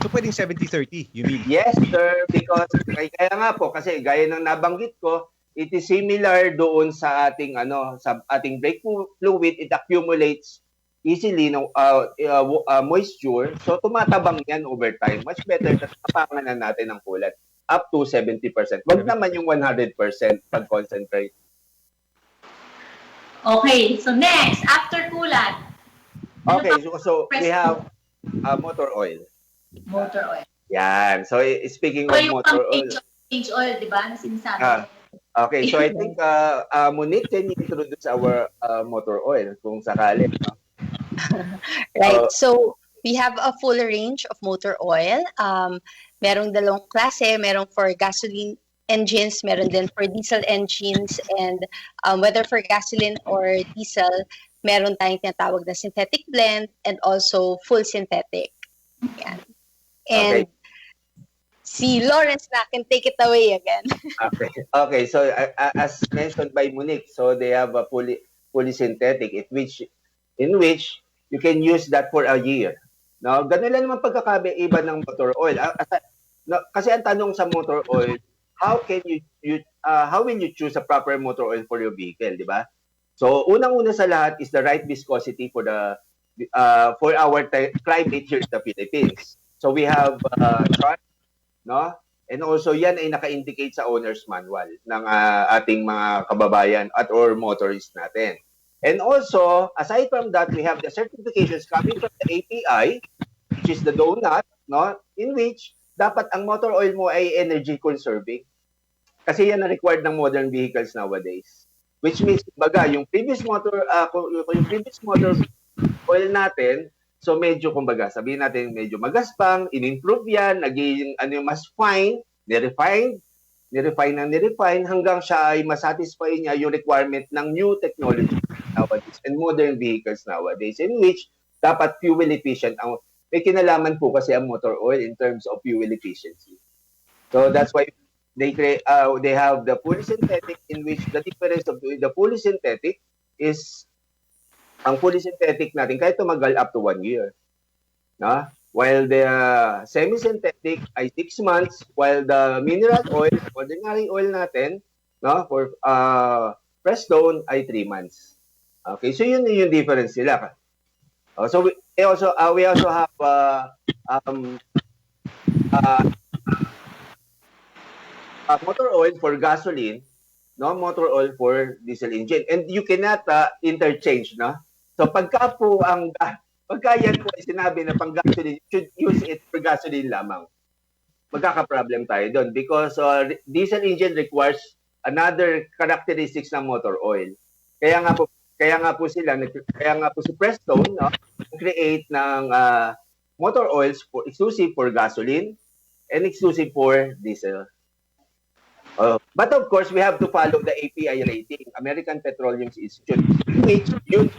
So pwedeng 70-30, you mean? Yes, sir. Because kaya nga po, kasi gaya ng nabanggit ko, it is similar doon sa ating sa ating brake fluid. It accumulates easily moisture, so tumatabang yan over time. Much better na tapangan na natin ang coolant up to 70%. Wag naman yung 100% pag-concentrate. Okay, so next, after coolant. Okay, so we have motor oil. Motor oil. Yan. So speaking of motor oil. Change oil, di ba? Na sinasabi. Okay, so I think Monique, can you introduce our motor oil kung sakali? No? Right. So we have a full range of motor oil. Merong dalawang klase, merong for gasoline engines, meron din for diesel engines, and whether for gasoline or diesel, meron tayong tinatawag na synthetic blend and also full synthetic. Yan. And si Lawrence na can take it away again. Okay. So as mentioned by Monique, so they have a fully synthetic in which you can use that for a year. No, ganun lang naman pagkakaiba ng motor oil. Kasi ang tanong sa motor oil, how will you choose a proper motor oil for your vehicle, di ba? So unang-una sa lahat is the right viscosity for our climate here in the Philippines. So we have chart, no? And also yan ay naka-indicate sa owner's manual ng ating mga kababayan or motorists natin. And also, aside from that, we have the certifications coming from the API, which is the donut, no? In which dapat ang motor oil mo ay energy conserving. Kasi yan ang required ng modern vehicles nowadays. Which means, baga, yung previous motor oil natin, so medyo, kumbaga, sabihin natin medyo magaspang, in-improve yan, naging mas fine, ni-refine hanggang siya ay masatisfy niya yung requirement ng new technology nowadays and modern vehicles nowadays, in which dapat fuel efficient. May kinalaman po kasi ang motor oil in terms of fuel efficiency. So that's why they have the fully synthetic, in which the difference of the fully synthetic is ang fully synthetic natin kahit tumagal up to 1 year. No? While the semi-synthetic ay 6 months, while the mineral oil, ordinary oil natin, no, for Prestone ay 3 months. Okay, so yun yung difference nila. So we also have motor oil for gasoline, no, motor oil for diesel engine. And you cannot interchange, no? So pagka yan po ay sinabi na pang gasoline, you should use it for gasoline lamang. Magkaka-problem tayo doon because diesel engine requires another characteristics ng motor oil. Kaya nga po si Prestone, no, create ng motor oils exclusive for gasoline and exclusive for diesel. But of course, we have to follow the API rating, American Petroleum Institute, which yun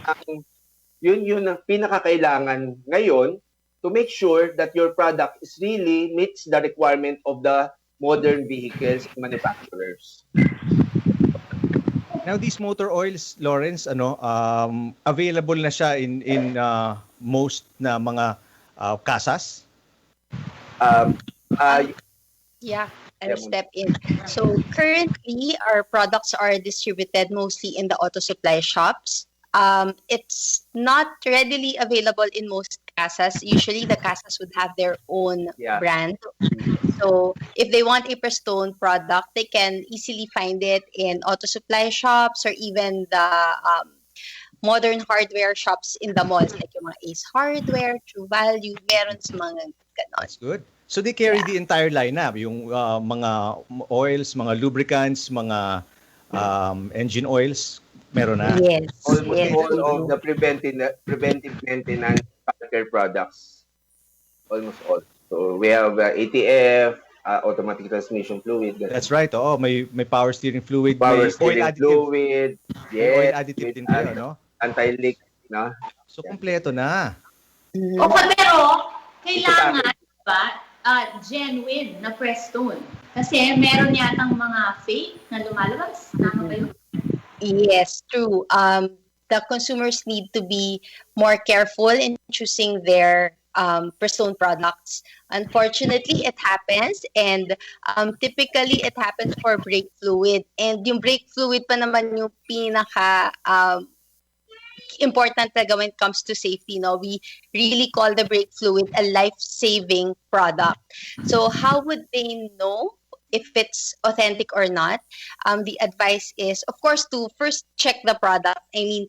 ang pinakakailangan ngayon to make sure that your product is really meets the requirement of the modern vehicles manufacturers. Now these motor oils, Lawrence, available na siya in most na mga casas? Yeah, I'll step in. So currently, our products are distributed mostly in the auto supply shops. It's not readily available in most casas. Usually, the casas would have their own brand. So if they want a Prestone product, they can easily find it in auto supply shops or even the modern hardware shops in the malls, like yung mga Ace Hardware, True Value, meron sa mga ganon. That's good. So they carry the entire lineup, yung mga oils, mga lubricants, mga engine oils, meron na. Yes. Almost all of the preventive maintenance care products. Almost all. So we have ATF, automatic transmission fluid. That's right. Oh, may power steering fluid, Power may steering oil additive. fluid. Yes. Oil additive din kayo, no? Anti-leak, no? So kompleto na. Okay, pero kailangan, diba, genuine na Prestone. Kasi meron yatang mga fake na lumalabas. Tama ba yun? Yes, true. The consumers need to be more careful in choosing their Prestone products. Unfortunately, it happens, and typically it happens for brake fluid. And yung brake fluid pa naman yung pinaka important talaga when it comes to safety. No, we really call the brake fluid a life-saving product. So how would they know if it's authentic or not? The advice is, of course, to first check the product. I mean,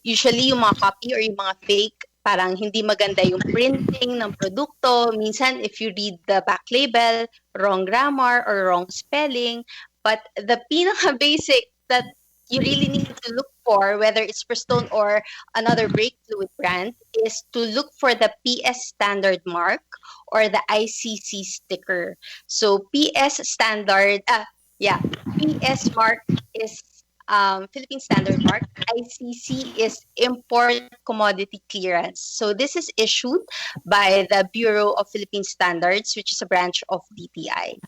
usually yung mga copy or yung mga fake, parang hindi maganda yung printing ng produkto. Minsan, if you read the back label, wrong grammar or wrong spelling. But the pinaka-basic that you really need to look for, whether it's Prestone or another brake fluid brand, is to look for the PS standard mark or the ICC sticker. So PS standard, PS mark is Philippine Standard Mark. ICC is Import Commodity Clearance. So this is issued by the Bureau of Philippine Standards, which is a branch of DTI.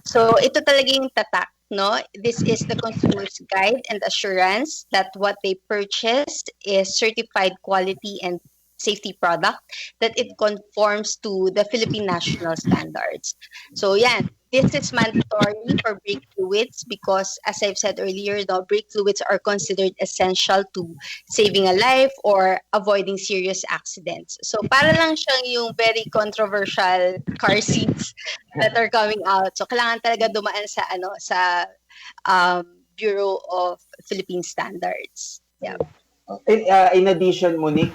So ito talaga yung tatak, no? This is the consumer's guide and assurance that what they purchased is certified quality and safety product, that it conforms to the Philippine national standards. So yan, this is mandatory for brake fluids because, as I've said earlier, the brake fluids are considered essential to saving a life or avoiding serious accidents. So para lang siyang yung very controversial car seats that are coming out. So kailangan talaga dumaan sa Bureau of Philippine Standards. Yeah. In addition, Monique,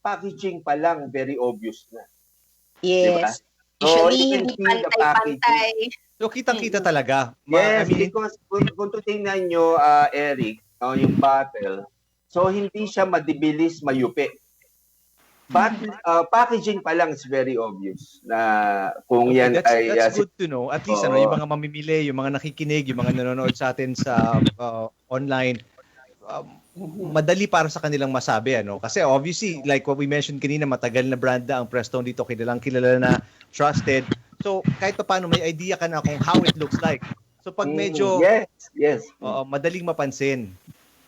packaging pa lang very obvious na. Yes. Diba? So, usually, hindi pantay-pantay. So, kitang-kita talaga. Yes, because kung tutingnan nyo, Eric, yung bottle, so hindi siya madibilis mayupi. But packaging pa lang is very obvious na kung yan ay... That's good to know. At least yung mga mamimili, yung mga nakikinig, yung mga nanonood sa atin sa online, madali para sa kanilang masabi. Kasi obviously, like what we mentioned kanina, matagal na brand na ang Prestone dito, kilala na, trusted. So kahit pa paano, may idea ka na kung how it looks like. So pag medyo madaling mapansin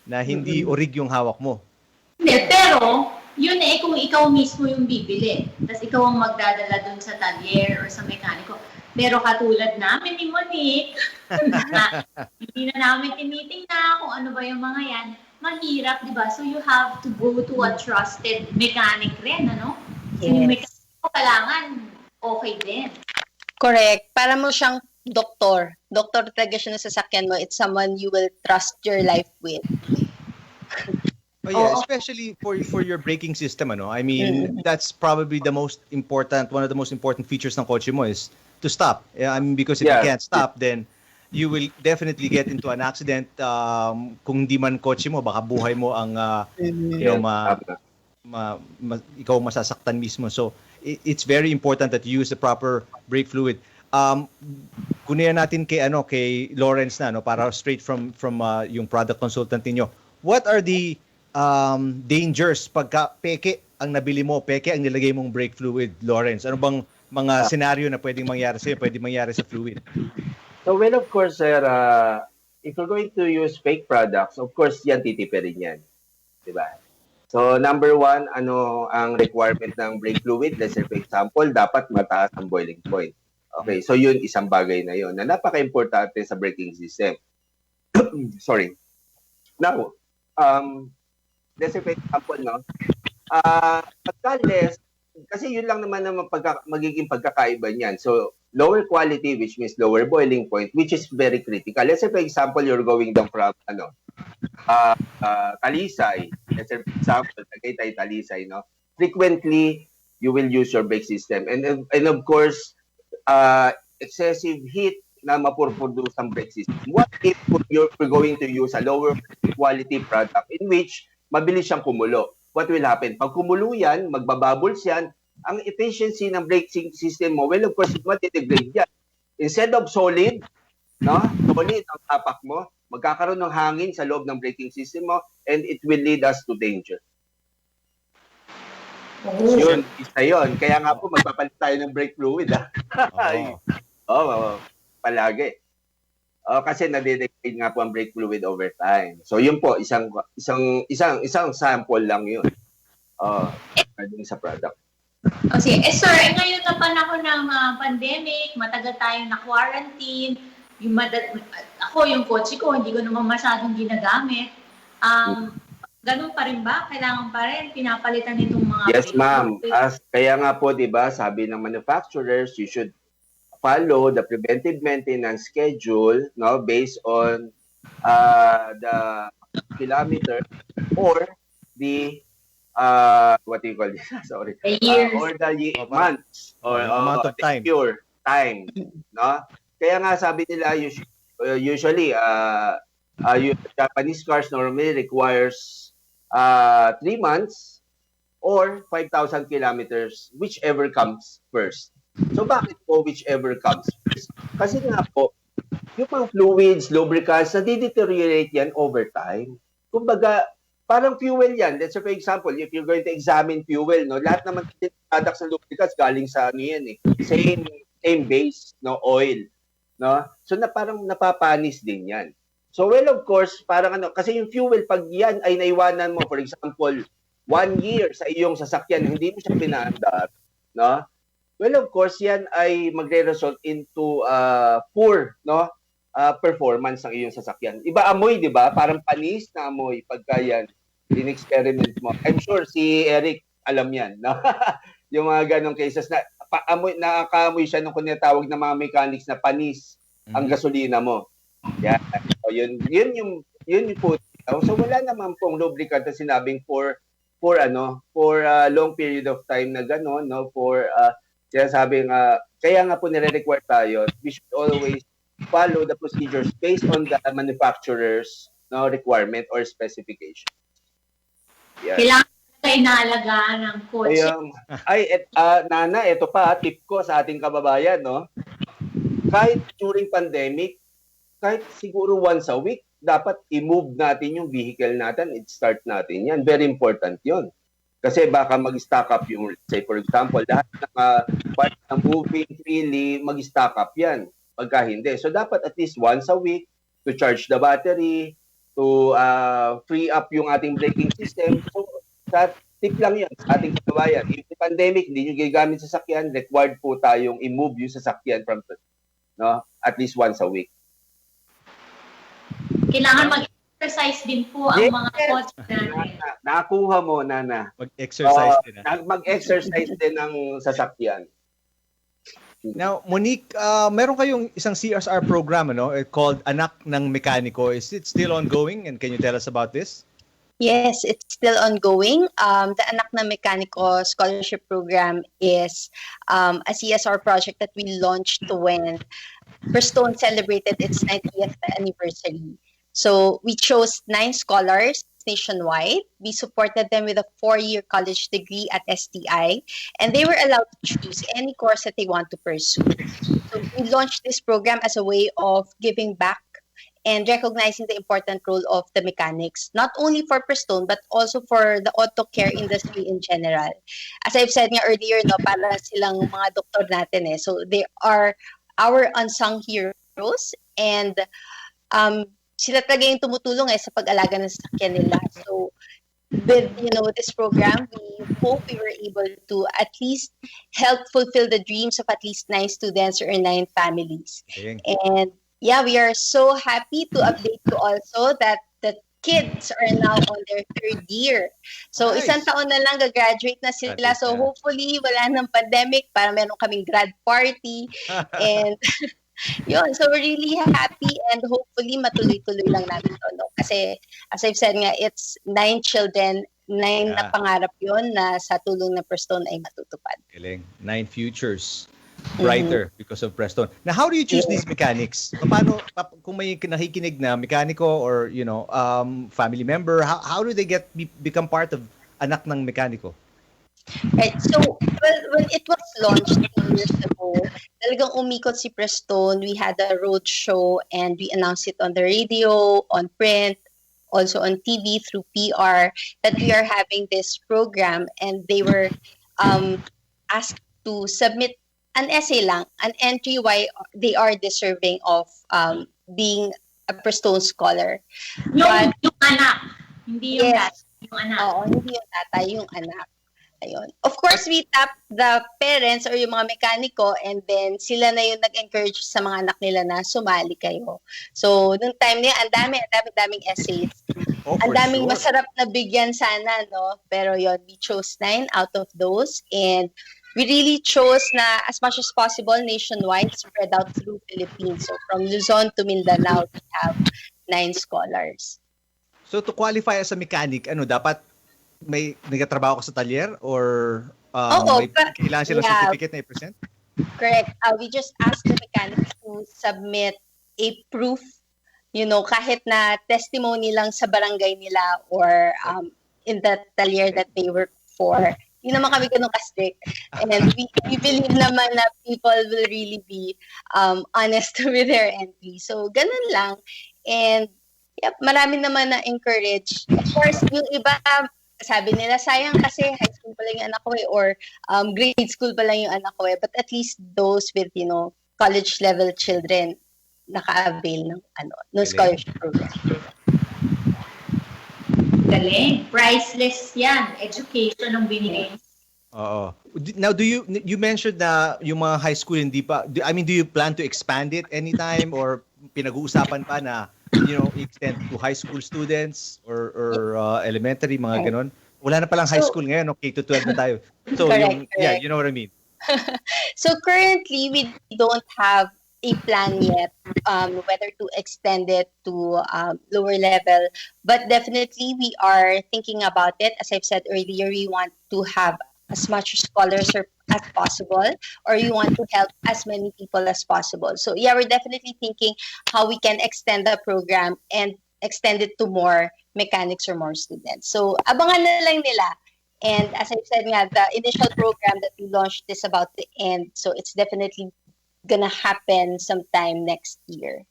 na hindi orig yung hawak mo. Pero yun kung ikaw mismo yung bibili. Tapos ikaw ang magdadala dun sa talyer or sa mekaniko. Pero katulad namin ni Monique, hindi na namin tinitingnan kung ano ba yung mga yan. Mahirap, di ba? So you have to go to a trusted mechanic rin, ano? So yung mekaniko kailangan okay din. Correct. Para mo siyang doktor. Doktor talaga siya ng sasakyan mo. It's someone you will trust your life with. Oh yeah, especially for your braking system, ano? I mean, that's probably the most important, one of the most important features ng kotse mo is to stop. I mean, because if you can't stop, then you will definitely get into an accident. Kung di man kotse mo, baka buhay mo ang, you know, ikaw masasaktan mismo. So, it's very important that you use the proper brake fluid. Kunin natin kay Lawrence na, no, para straight from yung product consultant niyo. What are the dangers pagka peke ang nabili mo, peke ang nilagay mong brake fluid, Lawrence? Ano bang mga scenario na pwedeng mangyari sa'yo, pwedeng mangyari sa fluid? So, well, of course, sir, if you're going to use fake products, of course, yan titipirin yan. Diba? So, number one, ano ang requirement ng brake fluid? Let's say, for example, dapat mataas ang boiling point. Okay, so yun, isang bagay na yun na napaka-importante sa braking system. Sorry. Now, let's say, for example, no, pagka-less, kasi yun lang naman ang magiging pagkakaiba niyan. So, lower quality, which means lower boiling point, which is very critical. Let's say, for example, you're going down from, Talisay. Let's say, for example, Tagaytay, Talisay, no? Frequently, you will use your brake system. And of course, excessive heat na mapurproduce ang brake system. What if you're going to use a lower quality product in which mabilis siyang kumulo? What will happen? Pag kumulo yan, magbabubbles yan, ang efficiency ng braking system mo, well, of course, matidegrade yan. Instead of solid, no, solid ang tapak mo, magkakaroon ng hangin sa loob ng braking system mo, and it will lead us to danger. Oh. Yun, isa yun. Kaya nga po, magpapalit tayo ng brake fluid. Palagi. Kasi nade-degrade nga po ang brake fluid over time. So yun po, isang sample lang yun. Sa product. Sige. Sir, ngayon na panahon ng pandemic, matagal tayong na-quarantine, yung kotse ko, hindi ko naman masyadong ginagamit. Ganun pa rin ba? Kailangan pa rin pinapalitan itong mga... Yes, ma'am. Kaya nga po, di ba, sabi ng manufacturers, you should follow the preventive maintenance schedule, no, based on the kilometer or the what do you call this? Sorry. Or the months or amount of time. Pure time, no? Kaya nga sabi nila usually Japanese cars normally requires 3 months or 5,000 kilometers, whichever comes first. So bakit po whichever comes first? Kasi nga po, yung mga fluids, lubricants, nadi-deteriorate yan over time. Kumbaga, parang fuel yan. Let's say, for example, if you're going to examine fuel, no, lahat naman products ng lubricants galing sa same base, no, oil. No? So parang napapanis din yan. So well, of course, parang kasi yung fuel, pag yan ay naiwanan mo, for example, 1 year sa iyong sasakyan, hindi mo siya pinaandar, no? Well, of course, yan ay magre-result into poor, no, performance ng iyong sasakyan. Iba amoy, di ba? Parang panis na amoy pagka yan in-experiment mo. I'm sure si Eric alam yan, no? Yung mga ganong cases na nakakaamoy siya nung tinatawag ng mga mechanics na panis ang gasolina mo. Yan. So, yun yung po. So wala naman pong lubricant na sinabing for long period of time na gano'n, no, for kaya nga po nire-require tayo, we should always follow the procedures based on the manufacturer's, no, requirement or specification. Yeah. Kailangan na inaalagaan ng kotse. Nana, ito pa, tip ko sa ating kababayan, no? Kahit during pandemic, kahit siguro once a week, dapat i-move natin yung vehicle natin, i-start natin yan. Very important yun. Kasi baka mag-stock up yung, say for example, lahat ng moving freely, mag-stock up yan. Pagka hindi. So dapat at least once a week to charge the battery, to free up yung ating braking system. So sa tip lang yan sa ating kababayan. If the pandemic, hindi nyo gigamit sa sasakyan, required po tayong i-move yung sasakyan from, no, at least once a week. Kailangan mag-exercise din po ang mga kotse natin. Nakuha mo, Nana. Mag-exercise din. Mag-exercise din ang sasakyan. Now, Monique, meron kayong isang CSR program called Anak ng Mekaniko. Is it still ongoing, and can you tell us about this? Yes, it's still ongoing. The Anak ng Mekaniko Scholarship Program is a CSR project that we launched when Prestone celebrated its 90th anniversary. So we chose 9 scholars nationwide. We supported them with a 4-year college degree at STI, and they were allowed to choose any course that they want to pursue. So we launched this program as a way of giving back and recognizing the important role of the mechanics, not only for Prestone, but also for the auto care industry in general. As I've said nga earlier, para silang mga doktor natin eh. So they are our unsung heroes, and sila talaga yung tumutulong sa pag-alaga ng sasakyan nila. So with this program, we hope we were able to at least help fulfill the dreams of at least 9 students or 9 families. Okay. And yeah, we are so happy to update you also that the kids are now on their 3rd year. So isang taon na lang gagraduate na sila. So hopefully wala nang pandemic para meron kaming grad party. And yun, so we're really happy, and hopefully matuloy-tuloy lang namin to, Kasi as I've said nga, it's 9 children, 9 na pangarap yun na sa tulong ng Prestone ay matutupad. Galing. 9 futures brighter because of Prestone. Now, how do you choose these mechanics? Paano, kung may nakikinig na mekaniko or, family member, how do they become part of Anak ng Mekaniko? Right. So, when it was launched 2 years ago, talagang umikot si Prestone. We had a road show and we announced it on the radio, on print, also on TV through PR that we are having this program, and they were asked to submit an essay lang, an entry why they are deserving of being a Prestone scholar. Yung anak, hindi yung yes, tatay, yung anak. Oo, hindi yung tatay, yung anak. Ayun. Of course, we tap the parents or yung mga mekaniko, and then sila na yung nag-encourage sa mga anak nila na sumali kayo. So, nung time niya, ang daming essays. Ang daming masarap na bigyan sana, Pero yun, we chose 9 out of those, and we really chose na as much as possible nationwide, spread out through Philippines. So, from Luzon to Mindanao, we have 9 scholars. So, to qualify as a mechanic, dapat may nagtatrabaho ka sa talyer or may kailangan silang certificate na i-present? Correct. We just asked the mechanics to submit a proof, kahit na testimony lang sa barangay nila or in the talyer that they work for. Hindi naman kami ganun ka-strict. And we believe naman na people will really be honest with their entry. So, ganun lang. And yep, marami naman na-encourage. Of course, yung iba, sabi nila, sayang kasi high school pa lang yung anak ko or grade school pa lang yung anak ko But at least those with, college level children naka-avail ng scholarship program. Galing. Priceless yan. Education ang binigay. Oo. Now, do you mentioned na yung mga high school hindi pa, do you plan to expand it anytime or pinag-uusapan pa na extend to high school students or elementary, mga ganon? Wala na palang high school ngayon, K-12 na tayo. So, correct. Yeah, you know what I mean. So, currently, we don't have a plan yet whether to extend it to lower level. But definitely, we are thinking about it. As I've said earlier, we want to have as much scholars as possible, or you want to help as many people as possible. So yeah, we're definitely thinking how we can extend the program and extend it to more mechanics or more students. So abangan na lang nila. And as I said nga, the initial program that we launched is about to end. So it's definitely gonna happen sometime next year.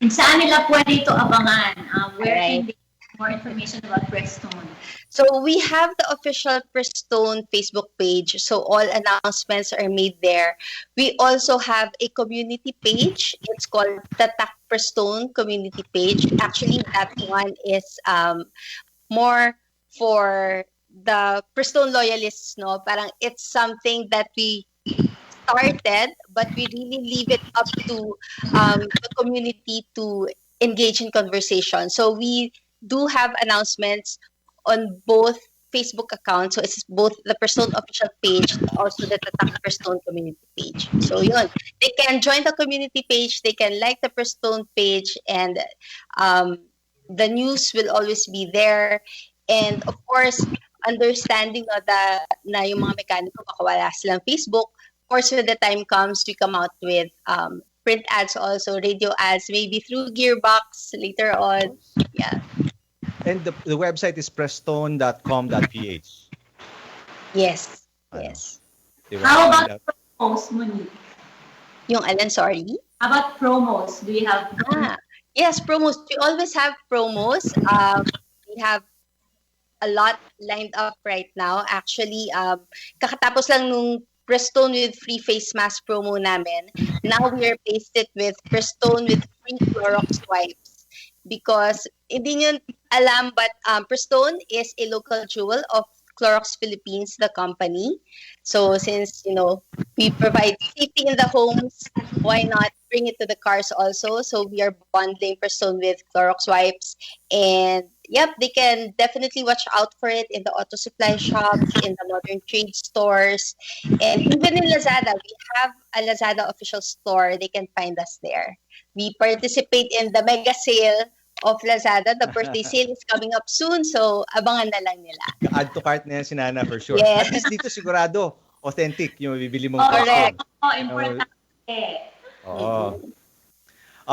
And saan nila pwede ito abangan? Where can they get more information about Prestone? So we have the official Prestone Facebook page. So all announcements are made there. We also have a community page. It's called the Tatak Prestone community page. Actually, that one is more for the Prestone loyalists, Parang it's something that we started, but we really leave it up to the community to engage in conversation. So we do have announcements on both Facebook account. So it's both the Prestone official page and also the Tatak Prestone community page. So yun, they can join the community page, they can like the Prestone page, and the news will always be there. And of course, understanding na yung mga mekaniko baka wala silang Facebook. Of course, when the time comes, we come out with print ads also, radio ads, maybe through Gearbox later on. Yeah. And the website is prestone.com.ph. Yes. Yes. How about promos, Monique? Yung alin, sorry? How about promos? Do you have? Yes, promos. We always have promos. We have a lot lined up right now. Actually, kakatapos lang nung Prestone with free face mask promo namin. Now we replaced it with Prestone with free Clorox wipes. Because hindi nyo alam, but Prestone is a local jewel of Clorox Philippines, the company. So since, we provide safety in the homes, why not bring it to the cars also? So we are bundling Prestone with Clorox wipes. And yep, they can definitely watch out for it in the auto supply shops, in the modern trade stores, and even in Lazada. We have a Lazada official store. They can find us there. We participate in the mega sale of Lazada. The birthday sale is coming up soon, so abangan na lang nila. Add to cart na yan si Nana for sure. Yes. At least dito sigurado, authentic yung bibili mong Correct. Important. Oo.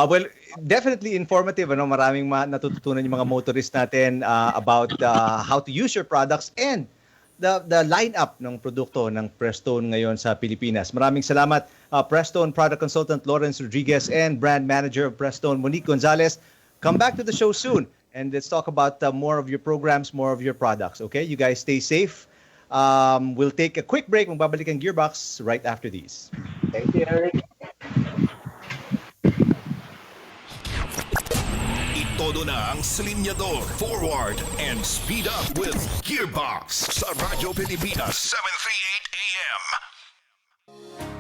Well, definitely informative. Maraming natututunan yung mga motorist natin about how to use your products and the lineup ng produkto ng Prestone ngayon sa Pilipinas. Maraming salamat, Prestone Product Consultant Lawrence Rodriguez and Brand Manager of Prestone, Monique Gonzalez. Come back to the show soon and let's talk about more of your programs, more of your products. Okay, you guys stay safe. We'll take a quick break. Magbabalik ang Gearbox right after these. Thank you, Eric. Todo na ang silinyador, forward, and speed up with Gearbox sa Radyo Pilipinas 738 AM.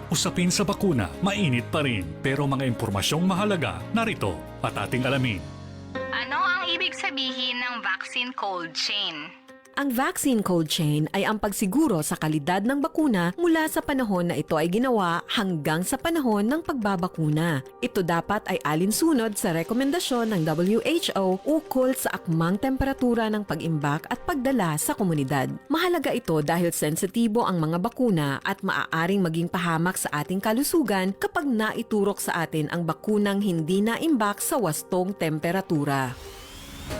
Usapin sa bakuna, mainit pa rin. Pero mga impormasyong mahalaga, narito at ating alamin. Ano ang ibig sabihin ng vaccine cold chain? Ang vaccine cold chain ay ang pagsiguro sa kalidad ng bakuna mula sa panahon na ito ay ginawa hanggang sa panahon ng pagbabakuna. Ito dapat ay alinsunod sa rekomendasyon ng WHO ukol sa akmang temperatura ng pag-imbak at pagdala sa komunidad. Mahalaga ito dahil sensitibo ang mga bakuna at maaaring maging pahamak sa ating kalusugan kapag naiturok sa atin ang bakunang hindi naimbak sa wastong temperatura.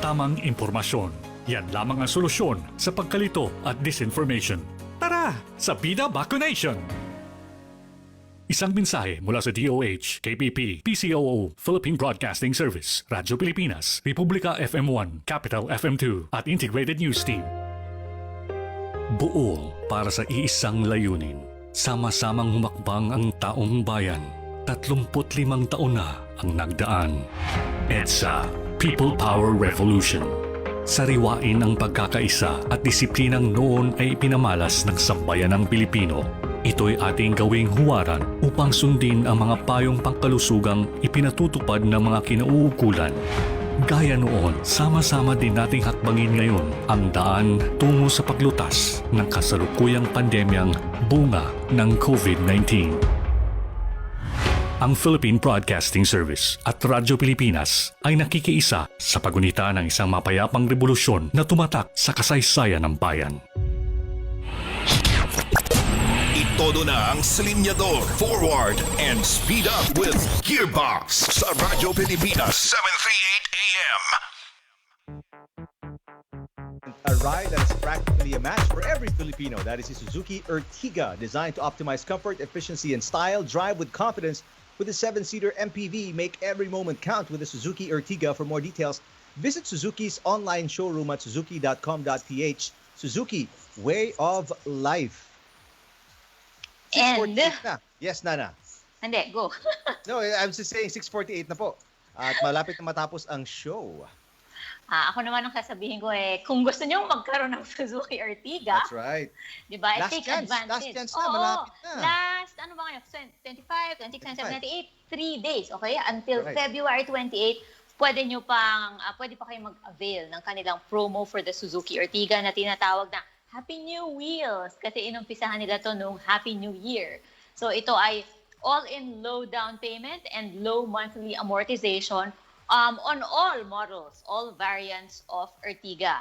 Tamang impormasyon. Yan lamang ang solusyon sa pagkalito at disinformation. Tara sa Bida Vaccination! Isang mensahe mula sa DOH, KPP, PCOO, Philippine Broadcasting Service, Radyo Pilipinas, Republika FM1, Capital FM2 at Integrated News Team. Buol para sa iisang layunin. Sama-samang humakbang ang taong bayan. 35 taon na ang nagdaan. EDSA, People Power Revolution. Sariwain ang pagkakaisa at disiplinang noon ay ipinamalas ng sambayanang Pilipino. Ito'y ating gawing huwaran upang sundin ang mga payong pangkalusugang ipinatutupad ng mga kinauukulan. Gaya noon, sama-sama din nating hakbangin ngayon ang daan tungo sa paglutas ng kasalukuyang pandemyang bunga ng COVID-19. Ang Philippine Broadcasting Service at Radyo Pilipinas ay nakikiisa sa pagunita ng isang mapayapang revolusyon na tumatak sa kasaysayan ng bayan. Itodo na ang silinyador, forward, and speed up with Gearbox sa Radyo Pilipinas 738 AM. A ride that is practically a match for every Filipino. That is the Suzuki Ertiga, designed to optimize comfort, efficiency, and style. Drive with confidence with a 7-seater MPV. Make every moment count with the Suzuki Ertiga. For more details, visit Suzuki's online showroom at suzuki.com.ph. Suzuki, way of life. And na. Yes, Nana. Hindi, go. No, I was just saying 6:48 na po. At malapit na matapos ang show. Ako naman ang sasabihin ko kung gusto niyo magkaroon ng Suzuki Ertiga. That's right. Diba? Last Take chance. advantage. Last chance na. Malapit na. Last, ano ba ngayon? 25, 26, 27, 28. 3 days, okay? Until Right. February 28 pwede pa kayong mag-avail ng kanilang promo for the Suzuki Ertiga na tinatawag na Happy New Wheels kasi inumpisahan nila to nung Happy New Year. So ito ay all-in low down payment and low monthly amortization on all models, all variants of Ertiga.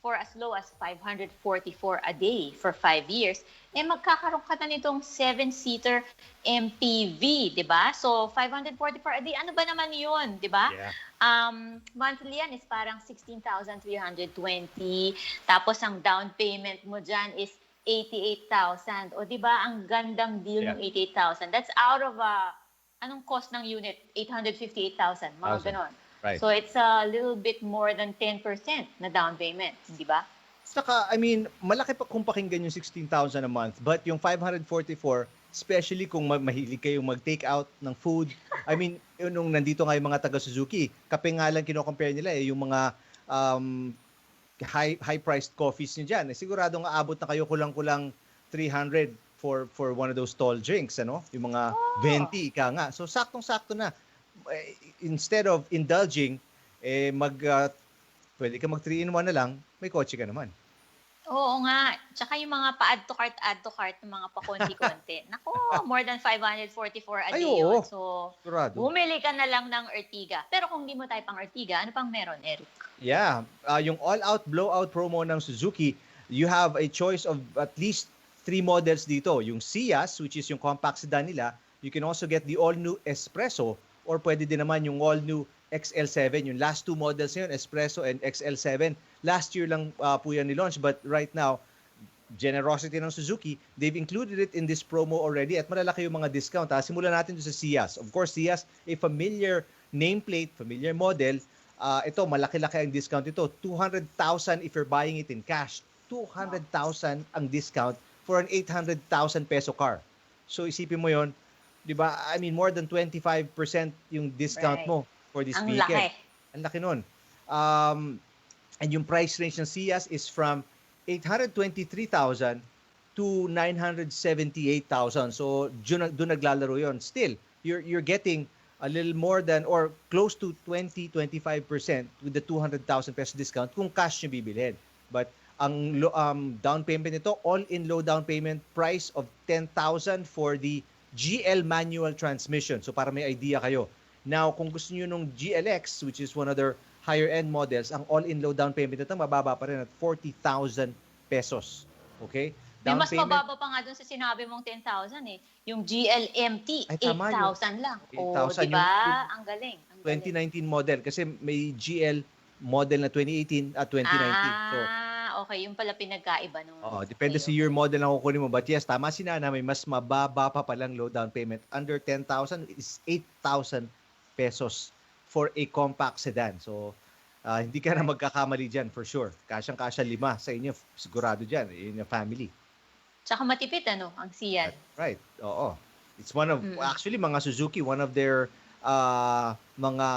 For as low as 544 a day for 5 years, magkakaroon ka na nitong 7-seater MPV, di ba? So, 544 a day, ano ba naman yun, di ba? Yeah. Monthly yan is parang 16,320. Tapos, ang down payment mo dyan is 88,000. O, di ba? Ang gandang deal ng 88,000. That's out of, anong cost ng unit? 858,000, mga ganon. Right. So, it's a little bit more than 10% na down payment, di ba? Saka, I mean, malaki pa kung pakinggan yung 16,000 a month, but yung 544, especially kung mahilig kayong mag-take out ng food, I mean, nung nandito nga yung mga taga-Suzuki, kape nga lang kino-compare nila yung mga high-priced coffees nyo dyan. Siguradong aabot na kayo kulang-kulang 300 for one of those tall drinks, ano? Yung mga 20, ika nga. So, saktong-sakto na. Instead of indulging, pwede ka mag 3-in-1 na lang, may kotse ka naman. Oo nga. Tsaka yung mga pa-add to cart ng mga pa-konti-konti. Nako, more than 544 a day yun. So, bumili ka na lang ng Ertiga. Pero kung di mo tayo pang Ertiga, ano pang meron, Eric? Yeah. Yung all-out, blowout promo ng Suzuki, you have a choice of at least 3 models dito. Yung Ciaz, which is yung compact sedan nila. You can also get the all-new Espresso, or pwede din naman yung all-new XL7. Yung last 2 models na yun, Espresso and XL7. Last year lang po yan ni-launch, but right now, generosity ng Suzuki, they've included it in this promo already at malalaki yung mga discount. Simulan natin doon sa Ciaz. Of course, Ciaz, a familiar nameplate, familiar model. Ito, malaki-laki ang discount ito. 200,000 if you're buying it in cash. 200,000 ang discount for an 800,000 peso car. So isipin mo yon, di ba? I mean, more than 25% yung discount mo for this weekend. Ang laki nun. And yung price range ng Ciaz is from 823,000 to 978,000. So, doon naglalaro yon. Still, you're getting a little more than or close to 20-25% with the 200,000 peso discount kung cash nyo bibilhin. But ang down payment nito, all-in low down payment price of 10,000 for the GL manual transmission. So para may idea kayo. Now, kung gusto niyo nung GLX, which is one of their higher-end models, ang all-in low down payment nito mababa pa rin at 40,000 pesos. Okay? Down mas payment, mababa pa nga dun sa sinabi mong 10,000 eh. Yung GLMT, 8,000 lang. 8,000. Diba? Ang galing. 2019 model. Kasi may GL model na 2018 at 2019. So, okay. Yung pala pinagkaiba nun. Depende sa year model na kukunin mo. But yes, tama si Nana, may mas mababa pa palang low down payment. Under 10,000 is 8,000 pesos for a compact sedan. So, hindi ka na magkakamali dyan for sure. Kasyang-kasya 5 sa inyo. Sigurado dyan. In your family. Tsaka matipid, ano, ang Ciaz. Right. Oo. It's one of, actually, mga Suzuki, one of their mga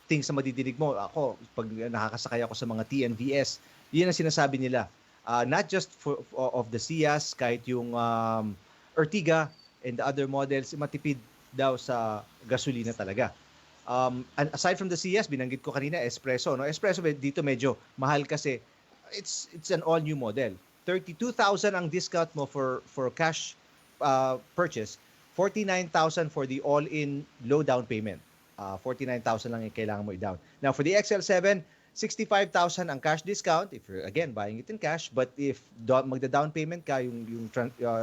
things na madidinig mo. Ako, pag nakakasakay ako sa mga TNVS, yun ang sinasabi nila. Not just of the Ciaz, kahit yung Ertiga and the other models, matipid daw sa gasolina talaga. And aside from the Ciaz, binanggit ko kanina, Espresso. No? Espresso dito medyo mahal kasi it's an all-new model. 32,000 ang discount mo for cash purchase. 49,000 for the all-in low down payment. 49,000 lang yung kailangan mo i-down. Now, for the XL7, 65,000 ang cash discount if you're, again, buying it in cash. But if magda-down payment ka, yung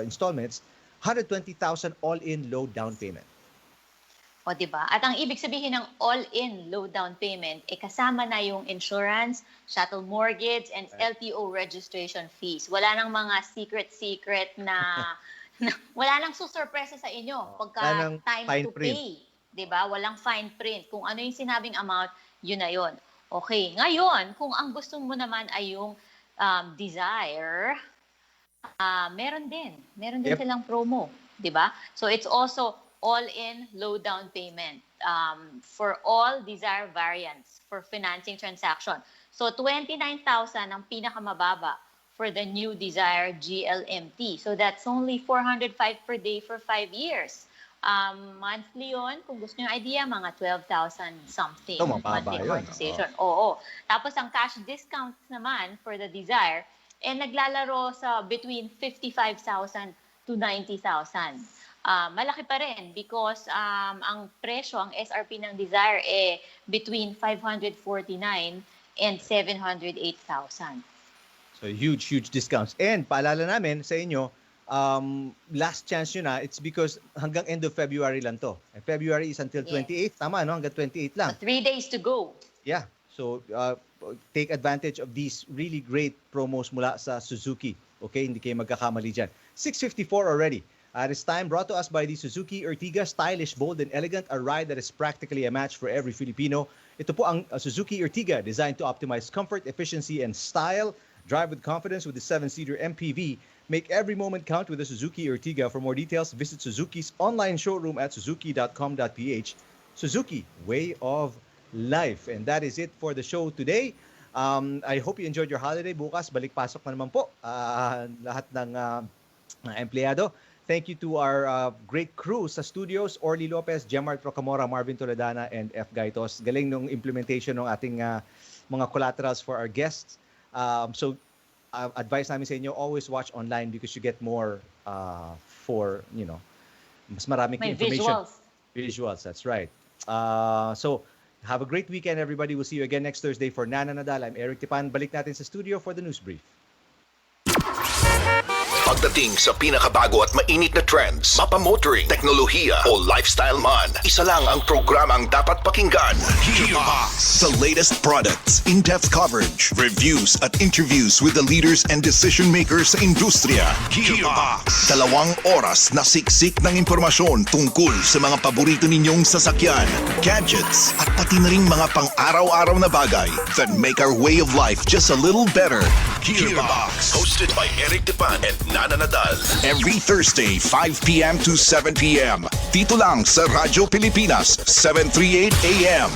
installments, 120,000 all-in low down payment. O, diba? At ang ibig sabihin ng all-in low down payment, kasama na yung insurance, chattel mortgage, and LTO registration fees. Wala nang mga secret na wala nang susurpresa sa inyo pagka time to pay. Diba? Walang fine print. Kung ano yung sinabing amount, yun na yun. Okay, ngayon, kung ang gusto mo naman ay yung Desire, meron din silang promo, 'di ba? So it's also all-in low down payment for all Desire variants for financing transaction. So 29,000 ang pinakamababa for the new Desire GLMT. So that's only 405 per day for 5 years. Monthly yun, kung gusto nyo idea, mga 12,000 something. Ito, mababa monthly yun. amortization. Oo. Tapos ang cash discounts naman for the Desire, naglalaro sa between 55,000 to 90,000. Malaki pa rin because ang presyo, ang SRP ng Desire between 549 and 708,000. So huge discounts. And paalala namin sa inyo, last chance nyo na, it's because hanggang end of February lang to. And February is until 28, tama no? Hanggang 28 lang. 3 days to go. Yeah. So take advantage of these really great promos mula sa Suzuki. Okay, hindi kayo magkakamali dyan. 6:54 already. This time brought to us by the Suzuki Ertiga. Stylish, bold, and elegant. A ride that is practically a match for every Filipino. Ito po ang Suzuki Ertiga, designed to optimize comfort, efficiency, and style. Drive with confidence with the 7-seater MPV. Make every moment count with the Suzuki Ertiga. For more details, visit Suzuki's online showroom at suzuki.com.ph. Suzuki, way of life. And that is it for the show today. I hope you enjoyed your holiday. Bukas, balik-pasok na naman po lahat ng empleyado. Thank you to our great crew sa studios, Orly Lopez, Jemar Trocamora, Marvin Toledana, and F. Gaitos. Galing nung implementation ng ating mga collaterals for our guests. So, advice namin sa inyo, always watch online because you get more for, mas maraming information. Visuals, that's right. So, have a great weekend, everybody. We'll see you again next Thursday for Nana Nadal. I'm Eric Tipan. Balik natin sa studio for the news brief. Pagdating sa pinakabago at mainit na trends, mapamotoring, teknolohiya o lifestyle man, isa lang ang programang dapat pakinggan. Gearbox. The latest products, in-depth coverage, reviews at interviews with the leaders and decision makers sa industriya. Gearbox. 2 oras na siksik ng impormasyon tungkol sa mga paborito ninyong sasakyan, gadgets, at pati na rin mga pang-araw-araw na bagay that make our way of life just a little better. Gearbox. Hosted by Eric Tipan and Nana Nadal. Every Thursday, 5 p.m. to 7 p.m. Dito lang sa Radyo Pilipinas, 738 AM.